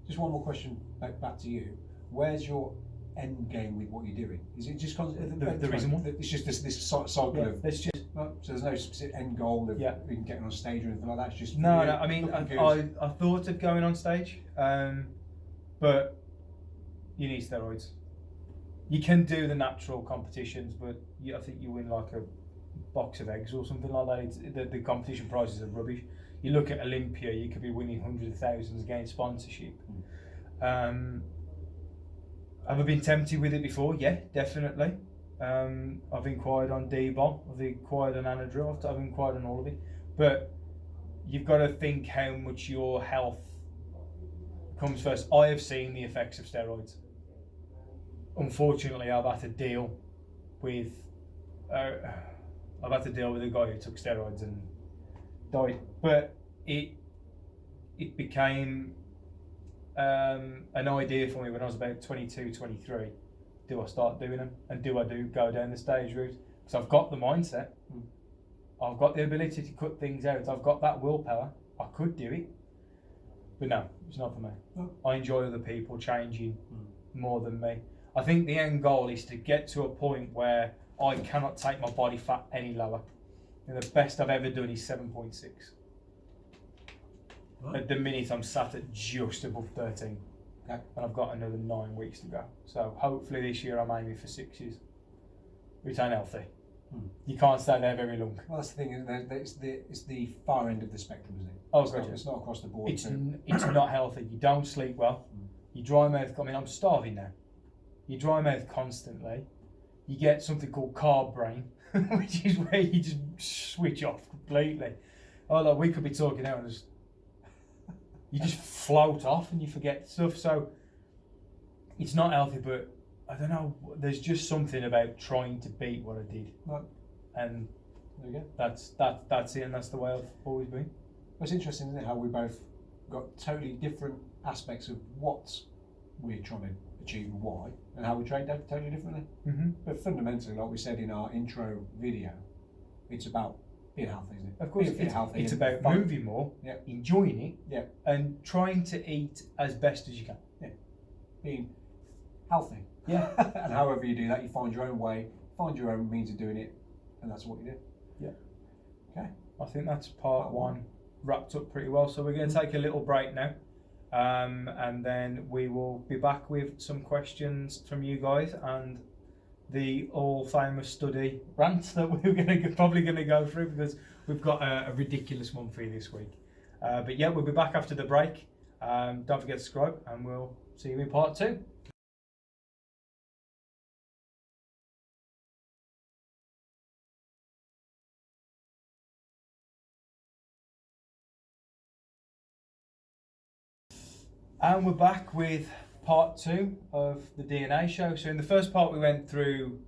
just one more question back to you. Where's your end game with what you're doing? Is it just There isn't one. It's just this cycle Yeah, of. let's just So there's no specific end goal of Yeah. even getting on stage or anything like that. It's just no. really I mean, looking good. I thought of going on stage, but you need steroids. You can do the natural competitions, but I think you win like a box of eggs or something like that. The competition prizes are rubbish. You look at Olympia, you could be winning hundreds of thousands against sponsorship. Have I been tempted with it before? Yeah, definitely. I've inquired on D-Bomb, I've inquired on Anadrol, I've inquired on all of it. But you've got to think how much your health comes first. I have seen the effects of steroids. Unfortunately, I've had to deal with a guy who took steroids and died. But it became an idea for me when I was about 22, 23. Do I start doing them? And do I go down the stage route? Because I've got the mindset. I've got the ability to cut things out. I've got that willpower. I could do it. But no, it's not for me. No. I enjoy other people changing more than me. I think the end goal is to get to a point where I cannot take my body fat any lower. And the best I've ever done is 7.6. Right. At the minute, I'm sat at just above 13. Okay. And I've got another 9 weeks to go. So hopefully this year I'm aiming for 6s. Return healthy. You can't stay there very long. Well, that's the thing. It's the far end of the spectrum, isn't it? Oh, It's not across the board. It's not healthy. You don't sleep well. You dry mouth. I mean, I'm starving now. You dry mouth constantly. You get something called carb brain, which is where you just switch off completely. Oh, like we could be talking now and you just float off and you forget stuff. So it's not healthy, but I don't know. There's just something about trying to beat what I did, Right. and There you go. that's it, and that's the way I've always been. It's interesting, isn't it, how we both got totally different aspects of what we're trying to achieve and why, and how we train totally differently. Mm-hmm. But fundamentally, like we said in our intro video, it's about being healthy, isn't it? Of course, Being fit, healthy, it's and about fun. moving more, Yeah. enjoying it, Yeah. and trying to eat as best as you can. Being healthy. Yeah. And however you do that, you find your own way, find your own means of doing it, and that's what you do. Yeah. Okay. I think that's part one wrapped up pretty well. So we're going to take a little break now, and then we will be back with some questions from you guys and the all famous study rant that we're probably going to go through, because we've got a ridiculous one for you this week. But yeah, we'll be back after the break. Don't forget to subscribe, and we'll see you in part 2. And we're back with part 2 of the DNA show. So in the first part we went through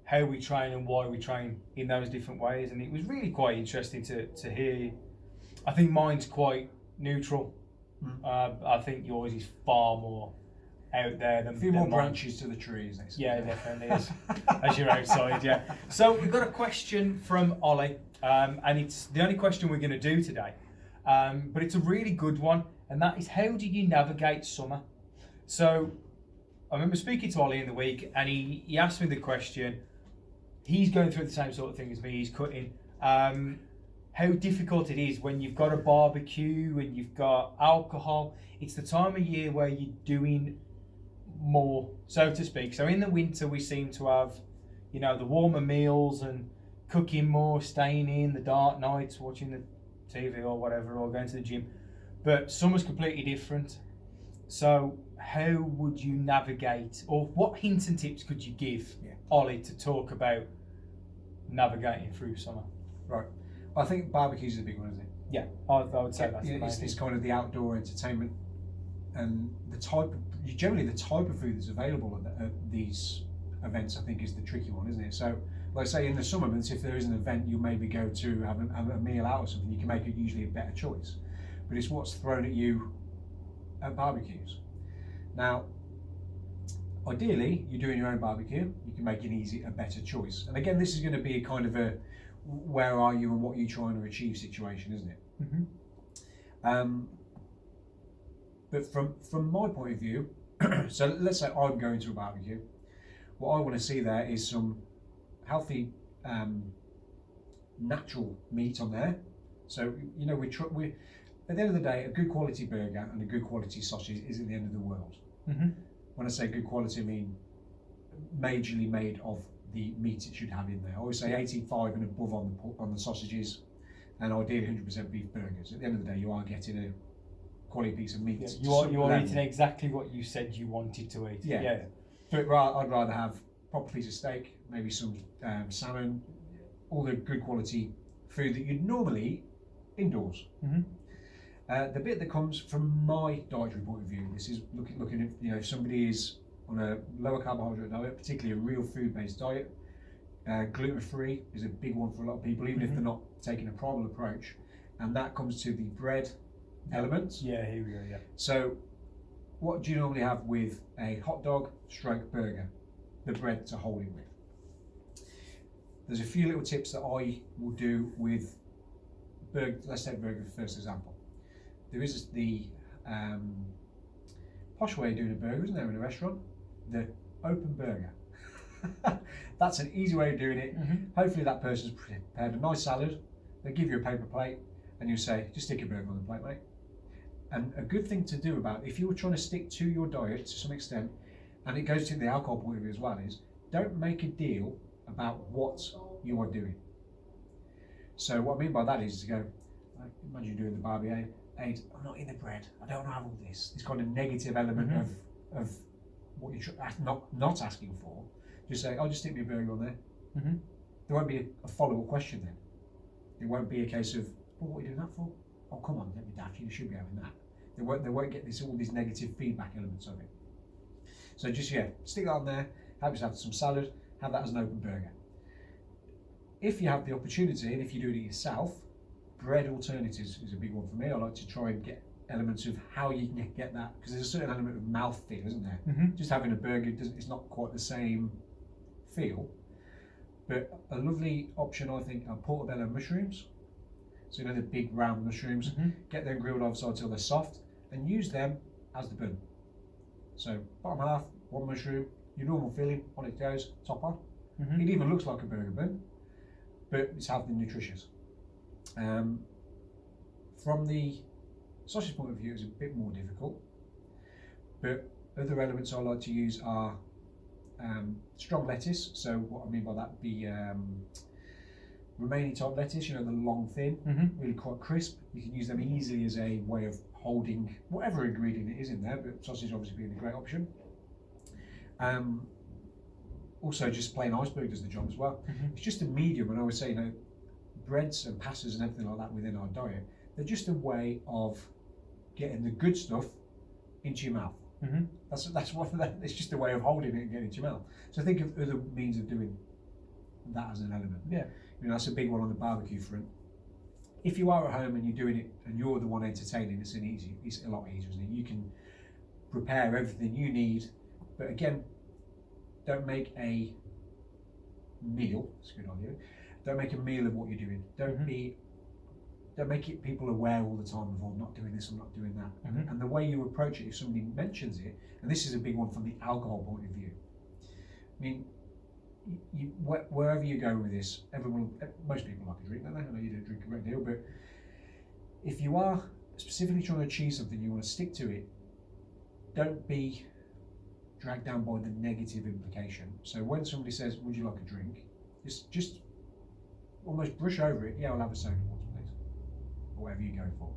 how we train and why we train in those different ways, and it was really quite interesting to hear. I think mine's quite neutral. I think yours is far more out there than A few more mine. branches to the tree, isn't it? Yeah, it definitely is. As you're outside, yeah. So we've got a question from Ollie, and it's the only question we're going to do today, but it's a really good one, and that is, how do you navigate summer? So I remember speaking to Ollie in the week, and he asked me the question. He's going through the same sort of thing as me. He's cutting. How difficult it is when you've got a barbecue and you've got alcohol. It's the time of year where you're doing more, so to speak. So in the winter we seem to have, the warmer meals and cooking more, staying in the dark nights, watching the TV or whatever, or going to the gym. But summer's completely different. So how would you navigate, or what hints and tips could you give Ollie to talk about navigating through summer? Right. I think barbecues is a big one, isn't it? Yeah, I would say that's it's kind of the outdoor entertainment, and generally the type of food that's available at these events, I think, is the tricky one, isn't it? So, like I say, in the summer months, if there is an event you maybe go to have a meal out or something, you can make it usually a better choice. But it's what's thrown at you at barbecues. Now, ideally, you're doing your own barbecue, you can make a better choice. And again, this is going to be a kind of a where are you and what are you trying to achieve situation, isn't it? Mm-hmm. But from my point of view, So let's say I'm going to a barbecue. What I want to see there is some healthy, natural meat on there. So we at the end of the day, a good quality burger and a good quality sausage isn't the end of the world. Mm-hmm. When I say good quality, I mean majorly made of the meat it should have in there. I always say 85 and above on the sausages, and ideally 100% beef burgers. At the end of the day, you are getting a quality piece of meat. Yeah, to you are level. eating exactly what you said you wanted to eat. Yeah. But I'd rather have a proper piece of steak, maybe some salmon, all the good quality food that you'd normally eat indoors. Mm-hmm. The bit that comes from my dietary point of view, this is looking at, if somebody is on a lower carbohydrate diet, particularly a real food-based diet, gluten-free is a big one for a lot of people, even if they're not taking a primal approach, and that comes to the bread elements. Yeah, here we go. Yeah. So, what do you normally have with a hot dog / burger? The bread to hold it with. There's a few little tips that I will do with burger. Let's take burger for first example. There is the posh way of doing a burger, isn't there, in a restaurant? The open burger. That's an easy way of doing it. Mm-hmm. Hopefully that person's prepared a nice salad. They give you a paper plate and you say, just stick a burger on the plate, mate. And a good thing to do about, if you're trying to stick to your diet to some extent, and it goes to the alcohol point of view as well, is don't make a deal about what you are doing. So what I mean by that is to go, imagine you're doing the barbecue, I'm not in the bread, I don't have all this kind of negative element of what you're not asking for. Just say, I'll just stick me a burger on there. Mm-hmm. There won't be a follow-up question then. It won't be a case of, well, what are you doing that for? Oh, come on, let me daft, you should be having that. They won't get all these negative feedback elements of it. So just, stick that on there, have yourself some salad, have that as an open burger. If you have the opportunity, and if you do it yourself, bread alternatives is a big one for me. I like to try and get elements of how you can get that, because there's a certain element of mouthfeel, isn't there? Mm-hmm. Just having a burger, it's not quite the same feel. But a lovely option, I think, are portobello mushrooms. So the big round mushrooms, get them grilled offside till they're soft, and use them as the bun. So bottom half, one mushroom, your normal filling, on it goes, top on. It even looks like a burger bun, but it's healthy and nutritious. From the sausage point of view, it's a bit more difficult, but other elements I like to use are strong lettuce. So what I mean by that would be Romani type lettuce, the long thin, really quite crisp. You can use them easily as a way of holding whatever ingredient it is in there, but sausage obviously being a great option. Also just plain iceberg does the job as well. It's just a medium, and I would say, breads and pastas and everything like that within our diet, they're just a way of getting the good stuff into your mouth. That's what it's just a way of holding it and getting it into your mouth. So think of other means of doing that as an element. Yeah. That's a big one on the barbecue front. If you are at home and you're doing it and you're the one entertaining, it's a lot easier, isn't it? You can prepare everything you need, but again, don't make a meal. It's a good idea. Don't make a meal of what you're doing. Don't make it people aware all the time of, I'm not doing this, I'm not doing that. And the way you approach it, if somebody mentions it, and this is a big one from the alcohol point of view. I mean, wherever you go with this, most people like a drink, don't they? I know you don't drink a great deal, but if you are specifically trying to achieve something, you want to stick to it. Don't be dragged down by the negative implication. So when somebody says, would you like a drink? Just almost brush over it. Yeah, I'll have a soda water, please. Or whatever you're going for.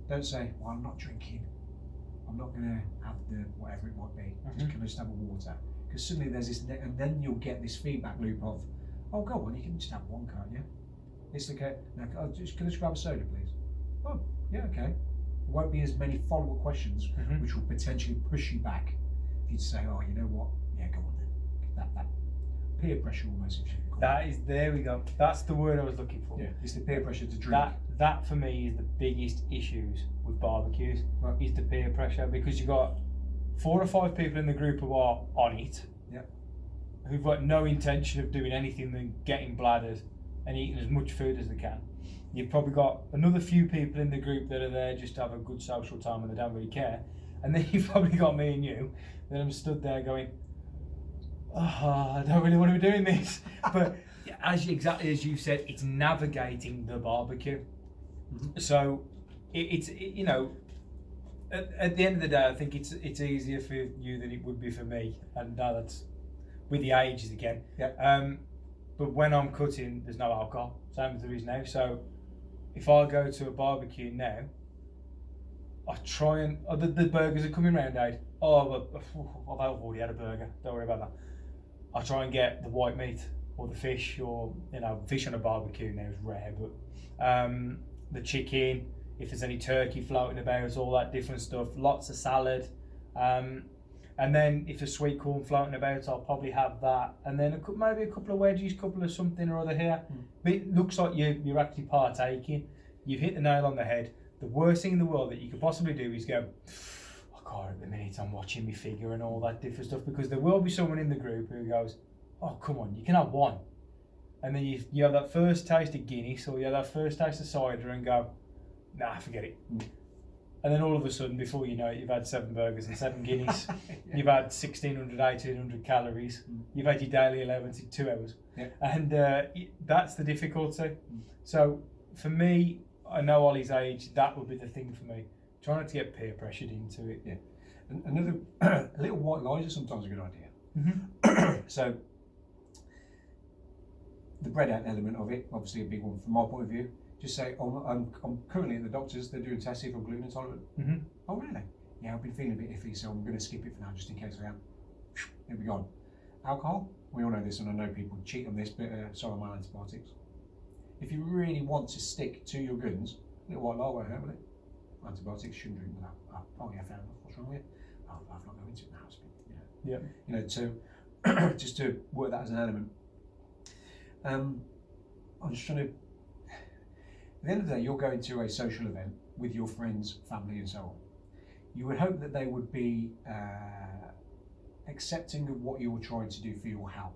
Don't say, well, I'm not drinking. I'm not going to have the whatever it might be. Can I just have a water? Because suddenly there's this, and then you'll get this feedback loop of, oh, go on, you can just have one, can't you? It's okay. Now, can I just grab a soda, please? Oh, yeah, okay. There won't be as many follow-up questions, which will potentially push you back. If you'd say, oh, you know what? Yeah, go on then. That peer pressure almost. If you can call it. There we go. That's the word I was looking for. Yeah, it's the peer pressure to drink. That for me is the biggest issues with barbecues. Right. Is the peer pressure, because you got 4 or 5 people in the group who are on it. Yeah. Who've got no intention of doing anything than getting bladdered and eating as much food as they can. You've probably got another few people in the group that are there just to have a good social time and they don't really care. And then you've probably got me and you. Then I'm stood there going, oh, I don't really want to be doing this. But exactly as you said, it's navigating the barbecue. Mm-hmm. So it's you know, at the end of the day, I think it's easier for you than it would be for me. And now that's with the ages again. Yeah. But when I'm cutting, there's no alcohol, same as there is now. So if I go to a barbecue now, I try and the burgers are coming round, Dave. Oh, I've already had a burger. Don't worry about that. I try and get the white meat or the fish, or fish on a barbecue now is rare, but the chicken. If there's any turkey floating about, all that different stuff. Lots of salad. And then if there's sweet corn floating about, I'll probably have that. And then maybe a couple of wedgies, couple of something or other here. But it looks like you're actually partaking. You've hit the nail on the head. The worst thing in the world that you could possibly do is go, oh God, at the minute I'm watching my figure and all that different stuff, because there will be someone in the group who goes, oh, come on, you can have one. And then you have that first taste of Guinness, or you have that first taste of cider and go, nah, forget it. And then all of a sudden, before you know it, you've had 7 burgers and 7 Guinness. Yeah. You've had 1,600, 1,800 calories. You've had your daily allowance in 2 hours. Yeah. And that's the difficulty. So for me, I know Ollie's age, that would be the thing for me. Trying not to get peer pressured into it. Yeah. And another, a little white lies are sometimes a good idea. So the bread element of it, obviously a big one from my point of view. Just say, I'm currently at the doctor's, they're doing tests if I'm gluten intolerant. Oh, really? Yeah, I've been feeling a bit iffy, so I'm going to skip it for now, just in case I am. Here we go. Alcohol, we all know this, and I know people cheat on this, but so are my antibiotics. If you really want to stick to your guns, a little white lie won't hurt, will it? Antibiotics, shouldn't drink that. Oh, yeah, fair enough. What's wrong with you? Oh, I've not going into it now. It's been, you know, to just to work that as an element. I'm just trying to. At the end of the day, you're going to a social event with your friends, family, and so on. You would hope that they would be accepting of what you're trying to do for your health.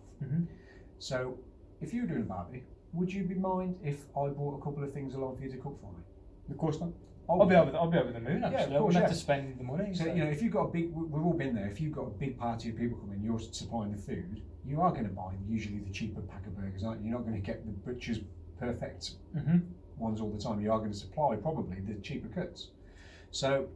So, if you were doing a barbie, would you be mind if I brought a couple of things along for you to cook for me? Of course not. I'll be over the moon, actually. Yeah, of course, I wouldn't have to spend the money. So, you know, if you've got a big, we've all been there, if you've got a big party of people coming, you're supplying the food, you are going to buy usually the cheaper pack of burgers, aren't you? You're not going to get the butcher's perfect ones all the time. You are going to supply probably the cheaper cuts. So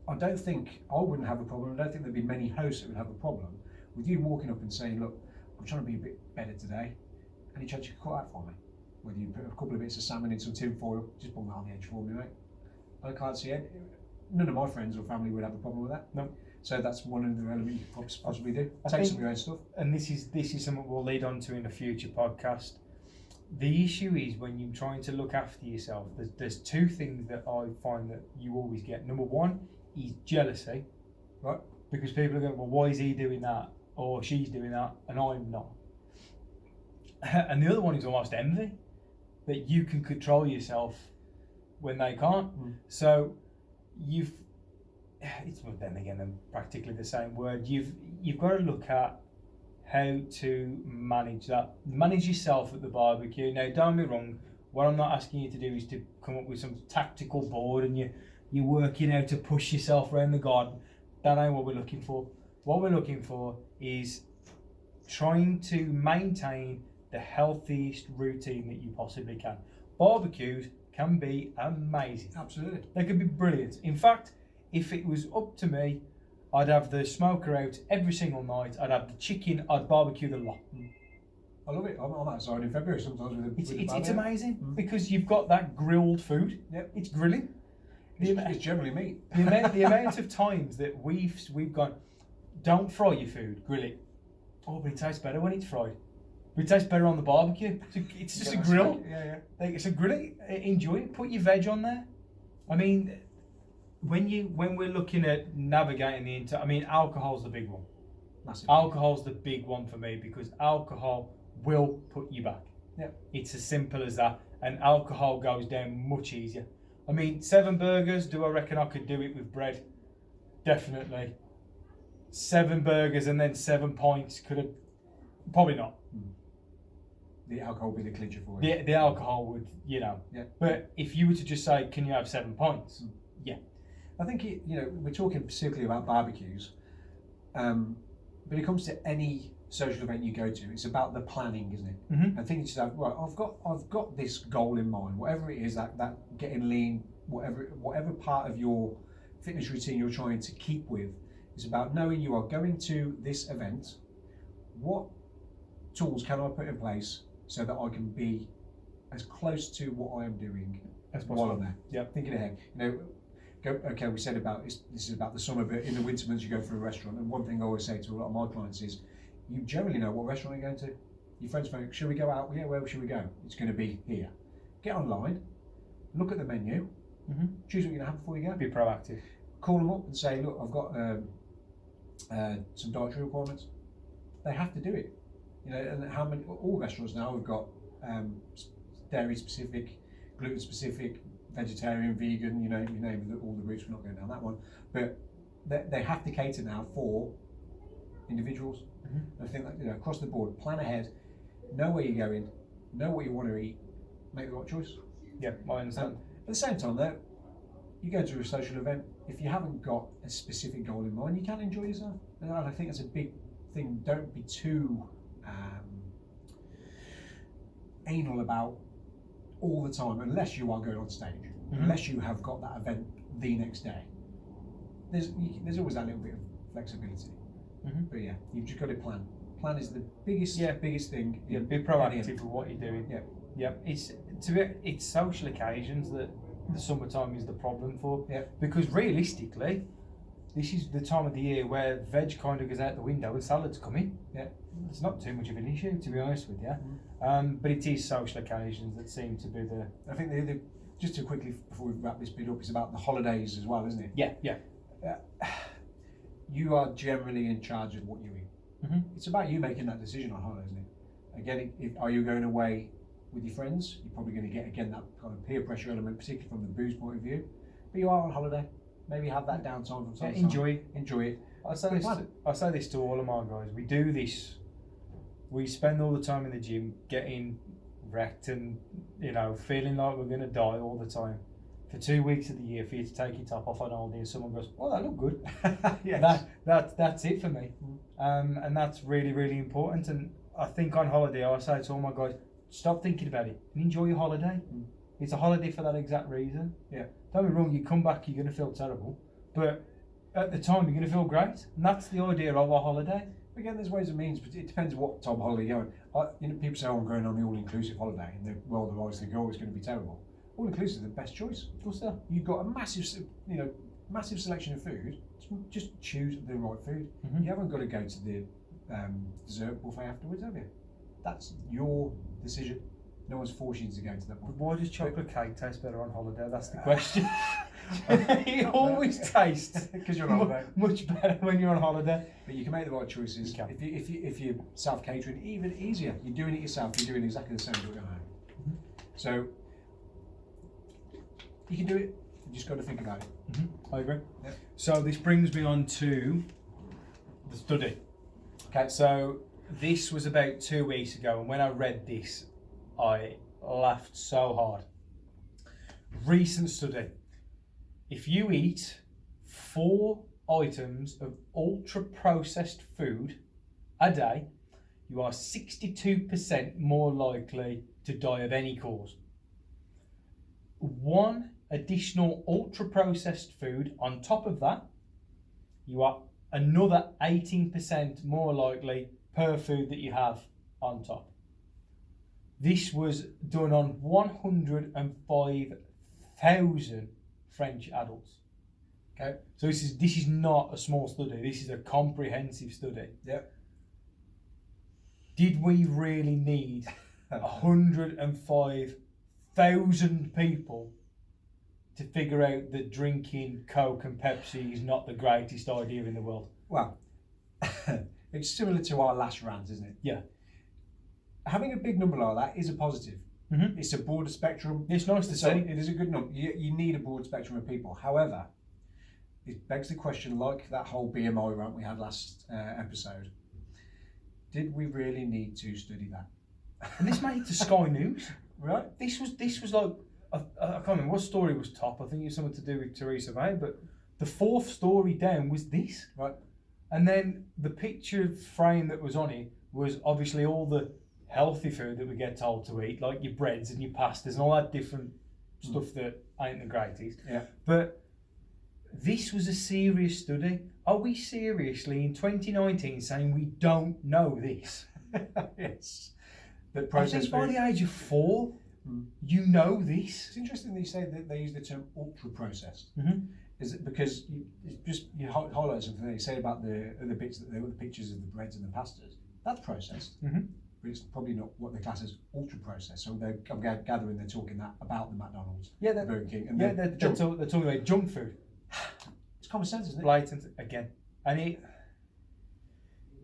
I wouldn't have a problem. I don't think there'd be many hosts that would have a problem with you walking up and saying, look, I'm trying to be a bit better today. Any chance you could cut that for me? Whether you put a couple of bits of salmon in some tin foil, just bung that on the edge for me, mate. I can't see it. None of my friends or family would have a problem with that. No. So that's one of the elements you could possibly do. Take some of your own stuff. And this is something we'll lead on to in a future podcast. The issue is when you're trying to look after yourself, there's 2 things that I find that you always get. Number 1 is jealousy. Right. Because people are going, well, why is he doing that? Or she's doing that and I'm not. And the other one is almost envy. That you can control yourself when they can't. So it's then again practically the same word. You've got to look at how to manage yourself at the barbecue. Now, don't get me wrong, what I'm not asking you to do is to come up with some tactical board and you're working out to push yourself around the garden. That ain't what we're looking for. What we're looking for is trying to maintain the healthiest routine that you possibly can. Barbecues can be amazing. Absolutely. They can be brilliant. In fact, if it was up to me, I'd have the smoker out every single night. I'd have the chicken. I'd barbecue the lot. I love it. I'm outside in February sometimes with it's amazing because you've got that grilled food. Yep. It's grilling. It's generally meat. The amount of times that we've gone, don't fry your food, grill it. Oh, but it tastes better when it's fried. But it tastes better on the barbecue. It's just a grill. Yeah. Like, it's a grill. Enjoy it. Put your veg on there. I mean, when we're looking at navigating alcohol's the big one. Massive. Alcohol's the big one for me because alcohol will put you back. Yeah. It's as simple as that. And alcohol goes down much easier. 7 burgers, do I reckon I could do it with bread? Definitely. 7 burgers and then 7 pints could have, probably not. The alcohol would be the clincher for it. The alcohol would, Yeah. But if you were to just say, can you have 7 pints? Yeah. I think we're talking specifically about barbecues, but it comes to any social event you go to, it's about the planning, isn't it? Mm-hmm. And thinking to yourself, right, I've got this goal in mind, whatever it is, that getting lean, whatever part of your fitness routine you're trying to keep with, is about knowing you are going to this event. What tools can I put in place so that I can be as close to what I am doing as while I'm there? Yep. Thinking ahead. Okay, we said about this is about the summer, but in the winter months you go for a restaurant, and one thing I always say to a lot of my clients is, you generally know what restaurant you're going to. Your friends phone, should we go out? Yeah, where should we go? It's going to be here. Get online, look at the menu, Mm-hmm. choose what you're going to have before you go. Be proactive. Call them up and say, look, I've got some dietary requirements. They have to do it. And how many? All restaurants now have got dairy specific, gluten specific, vegetarian, vegan. You name all the routes. We're not going down that one, but they have to cater now for individuals. Mm-hmm. I think that across the board, plan ahead, know where you're going, know what you want to eat, make the right choice. Yeah, I understand. At the same time, though, you go to a social event. If you haven't got a specific goal in mind, you can enjoy yourself. And I think that's a big thing. Don't be too anal about all the time, unless you are going on stage, Mm-hmm. unless you have got that event the next day. There's always that little bit of flexibility. Mm-hmm. But yeah, you've just got to plan. Plan is the biggest thing. Yeah, be proactive with what you're doing. Yeah. Yeah, it's social occasions that the summertime is the problem for. Yeah. Because realistically, this is the time of the year where veg kind of goes out the window and salads come in. Yeah. It's not too much of an issue, to be honest with you. But it is social occasions that seem to be the. I think the just to quickly before we wrap this bit up, it's about the holidays as well, isn't it? Yeah. You are generally in charge of what you eat. Mm-hmm. It's about you making that decision on holiday, isn't it? Again, are you going away with your friends? You're probably going to get again that kind of peer pressure element, particularly from the booze point of view. But you are on holiday. Maybe have that downtime from time to time. Enjoy it. I But say this to all of my guys. We do this. We spend all the time in the gym getting wrecked and feeling like we're going to die all the time. For 2 weeks of the year, for you to take your top off on holiday and someone goes, "Well, that looked good." Yes. That's it for me, and that's really, really important. And I think on holiday, I say to all my guys, stop thinking about it and enjoy your holiday. It's a holiday for that exact reason. Yeah. Don't be wrong. You come back, you're going to feel terrible, but at the time, you're going to feel great, and that's the idea of a holiday. Again, there's ways and means, but it depends what type of holiday you're going. People say, "Oh, I'm going on the all-inclusive holiday," and the world of ours think, "Oh, it's going to be terrible." All-inclusive is the best choice. Of course, yeah. You've got a massive selection of food. Just choose the right food. Mm-hmm. You haven't got to go to the dessert buffet afterwards, have you? That's your decision. No one's forcing you to go to that But one. why does chocolate cake taste better on holiday? That's the question. It always tastes Because you're on holiday. much better when you're on holiday. But you can make the right choices. You can. If you're self catering, even easier. You're doing it yourself. You're doing exactly the same as what you're home. Mm-hmm. So you can do it. You just got to think about it. Mm-hmm. I agree. Yep. So this brings me on to the study. Okay. So this was about 2 weeks ago, and when I read this, I laughed so hard. Recent study. If you eat 4 items of ultra-processed food a day, you are 62% more likely to die of any cause. 1 additional ultra-processed food on top of that, you are another 18% more likely per food that you have on top. This was done on 105,000 French adults. Okay. So this is not a small study. This is a comprehensive study. Yep. Did we really need 105,000 people to figure out that drinking Coke and Pepsi is not the greatest idea in the world? Well, it's similar to our last rant, isn't it? Yeah. Having a big number like that is a positive. Mm-hmm. It's a broad spectrum. It's nice to So see. it is a good number. You need a broad spectrum of people. However, it begs the question, like that whole BMI rant we had last episode, did we really need to study that? And this made it to Sky News. Right? This was like I can't remember what story was top. I think it was something to do with Theresa May, but The 4th story down was this. Right. And then the picture frame that was on it was obviously all the healthy food that we get told to eat, like your breads and your pastas and all that different stuff that ain't the greatest. Yeah. But this was a serious study. Are we seriously in 2019 saying we don't know this? Yes. That I processed think by food. the age of 4, you know this. It's interesting that you say that they use the term ultra processed. Mm-hmm. Is it because you highlight something that you say about the other bits that they were the pictures of the breads and the pastas. That's processed, Mm-hmm. but it's probably not what they class as ultra processed. So I'm gathering they're talking that about the McDonald's, Yeah, the Burger King, and Yeah, the they're junk. talking about junk food. It's common sense, isn't it? Blatant again. And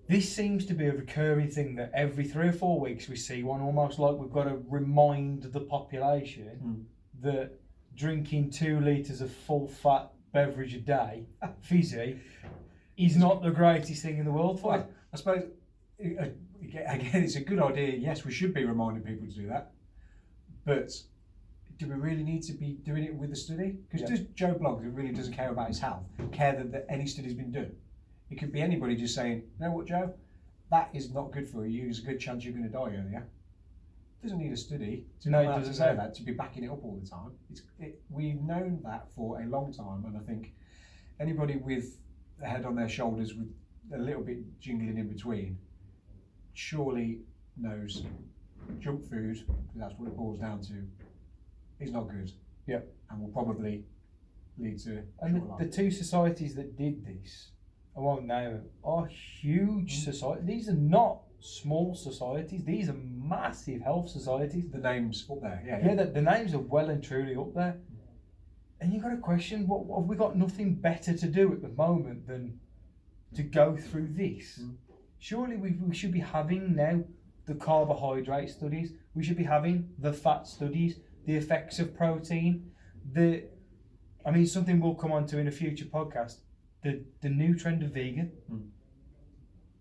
this seems to be a recurring thing that every 3 or 4 weeks we see one, almost like we've got to remind the population that drinking 2 litres of full fat beverage a day, fizzy, is not the greatest thing in the world for you. Well, I suppose again, it's a good idea. Yes, we should be reminding people to do that, but do we really need to be doing it with the study? Because Yeah. does Joe Bloggs, who really doesn't care about his health, care that any study's been done? It could be anybody just saying, you know what, Joe, that is not good for you. There's a good chance you're going to die earlier. Doesn't need a study to No, it come out to doesn't, say no. that, to be backing it up all the time. We've known that for a long time, and I think anybody with a head on their shoulders with a little bit jingling in between surely knows junk food, because that's what it boils down to, is not good. Yeah. And will probably lead to And short the life. 2 societies that did this, I won't name them, are huge societies. These are not small societies. These are massive health societies. The name's up there, yeah. Yeah, the names are well and truly up there. And you've got to question, what have we got nothing better to do at the moment than to go through this? Surely we should be having now the carbohydrate studies, we should be having the fat studies, the effects of protein, something we'll come on to in a future podcast, the new trend of vegan.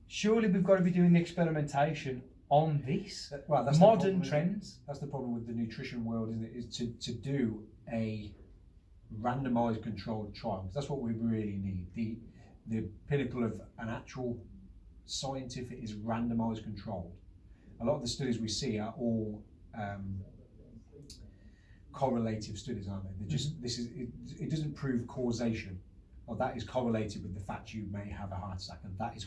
Surely we've got to be doing the experimentation on this. Well, that's the modern problem, isn't it? trends. That's the problem with the nutrition world, isn't it? Is to do a randomised controlled trial. 'Cause that's what we really need. The pinnacle of an actual scientific is randomised controlled. A lot of the studies we see are all correlative studies, aren't they? They're just it doesn't prove causation. Or that is correlated with the fact you may have a heart attack, and that is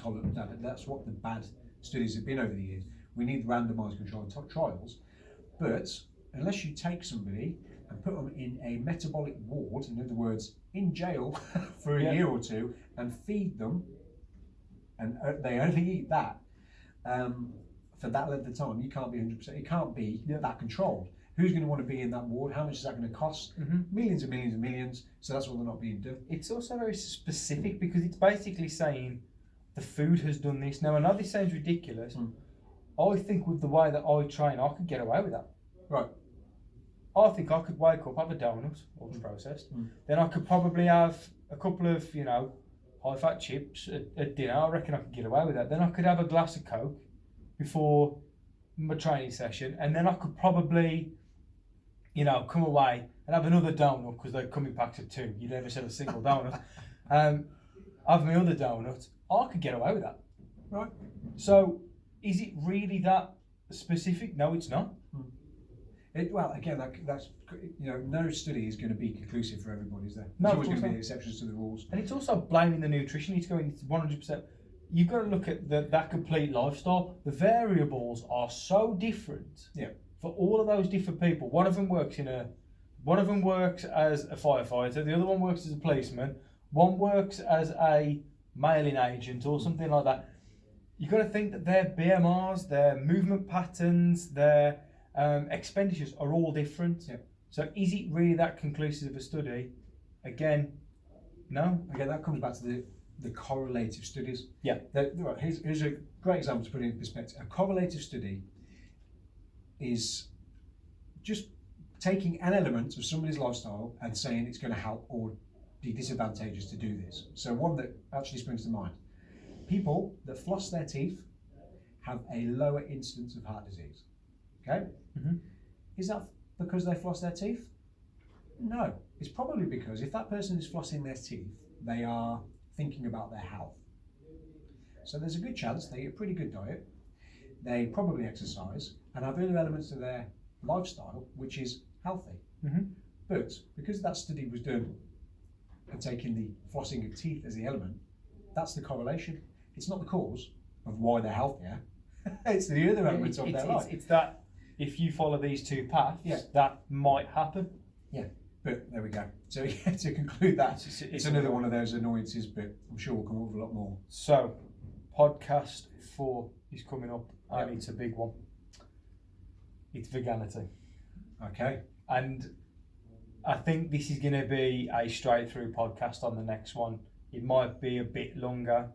that's what the bad studies have been over the years. We need randomised controlled trials, but unless you take somebody and put them in a metabolic ward, in other words, in jail for a year or two, and feed them, and they only eat that for that length of time, you can't be 100%. It can't be that controlled. Who's going to want to be in that ward? How much is that going to cost? Millions and millions and millions. So that's why they're not being done. It's also very specific because it's basically saying the food has done this. Now, I know this sounds ridiculous. I think with the way that I train, I could get away with that. Right. I think I could wake up, have a donut, oven processed. Then I could probably have a couple of, high-fat chips at dinner. I reckon I could get away with that. Then I could have a glass of Coke before my training session. And then I could probably, come away and have another donut because they come in packs of 2. You never said a single donut. Have my other donut. I could get away with that. Right. So, is it really that specific? No, it's not. Well, again, that's no study is going to be conclusive for everybody, is there? No, There's always of going to course be exceptions to the rules. And it's also blaming the nutrition. It's going 100%. You've got to look at that complete lifestyle. The variables are so different. Yeah. For all of those different people. One of them works as a firefighter. The other one works as a policeman. One works as a mailing agent or something like that. You've got to think that their BMRs, their movement patterns, their expenditures are all different. Yeah. So is it really that conclusive of a study? Again, no. Again, that comes back to the correlative studies. Yeah. Right, here's a great example to put it in perspective. A correlative study is just taking an element of somebody's lifestyle and saying it's going to help or be disadvantageous to do this. So one that actually springs to mind. People that floss their teeth have a lower incidence of heart disease. Okay? Is that because they floss their teeth? No. It's probably because if that person is flossing their teeth they are thinking about their health. So there's a good chance they eat a pretty good diet, they probably exercise, and have other elements to their lifestyle which is healthy. Mm-hmm. But because that study was done and taking the flossing of teeth as the element, that's the correlation. It's not the cause of why they're healthier. It's the other elements of their life. It's that if you follow these two paths, Yeah. that might happen. Yeah, but there we go. So yeah, to conclude that, it's another one of those annoyances, but I'm sure we'll come up with a lot more. So, podcast 4 is coming up, and Yep. it's a big one. It's veganity. Okay. And I think this is going to be a straight through podcast on the next one. It might be a bit longer.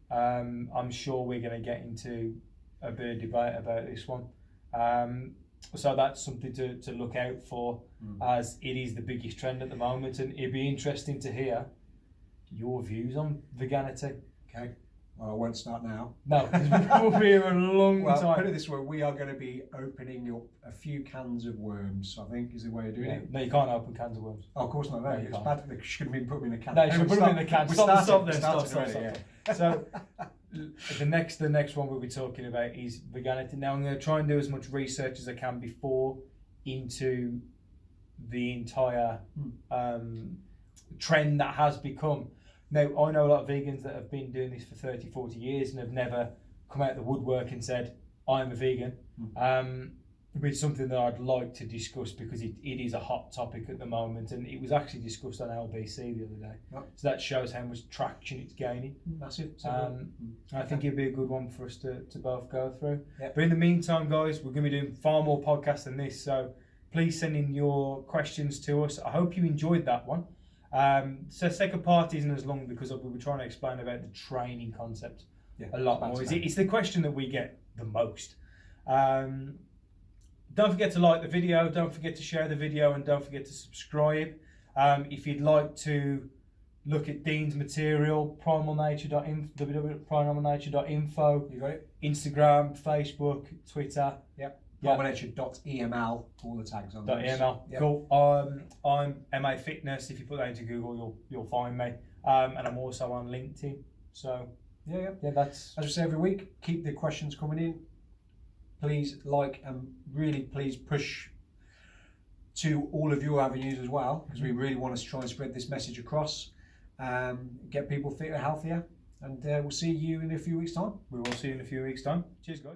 I'm sure we're going to get into a bit of debate about this one. So that's something to look out for, as it is the biggest trend at the moment, and it'd be interesting to hear your views on veganity. Okay. Well, I won't start now. No, because we'll be here a long Well, time. put it this way, we are going to be opening up a few cans of worms, I think, is the way of doing it. No, you can't open cans of worms. Oh, of course not. No, No, you it's can't. bad. They shouldn't have been put in a can. No, you should put them in the can. Stop Stop. So the next one we'll be talking about is veganity. Now I'm going to try and do as much research as I can before into the entire trend that has become. Now, I know a lot of vegans that have been doing this for 30, 40 years and have never come out of the woodwork and said, I'm a vegan. But it's something that I'd like to discuss because it is a hot topic at the moment, and it was actually discussed on LBC the other day. Yep. So that shows how much traction it's gaining. Massive. I think it'd be a good one for us to both go through. Yep. But in the meantime, guys, we're going to be doing far more podcasts than this, so please send in your questions to us. I hope you enjoyed that one. So second part isn't as long because we were trying to explain about the training concept a lot more. It's the question that we get the most. Don't forget to like the video, don't forget to share the video, and don't forget to subscribe. If you'd like to look at Dean's material, primalnature.info, You got it? Instagram, Facebook, Twitter. Yep. Yep. Primalnature.eml, all the tags on those. .eml. Yep. Cool. I'm MA Fitness. If you put that into Google, you'll find me. And I'm also on LinkedIn. So Yeah. that's. As we say every week, keep the questions coming in. Please like and really please push to all of your avenues as well, because we really want to try and spread this message across, get people fitter, healthier, and we'll see you in a few weeks' time. We will see you in a few weeks' time. Cheers, guys.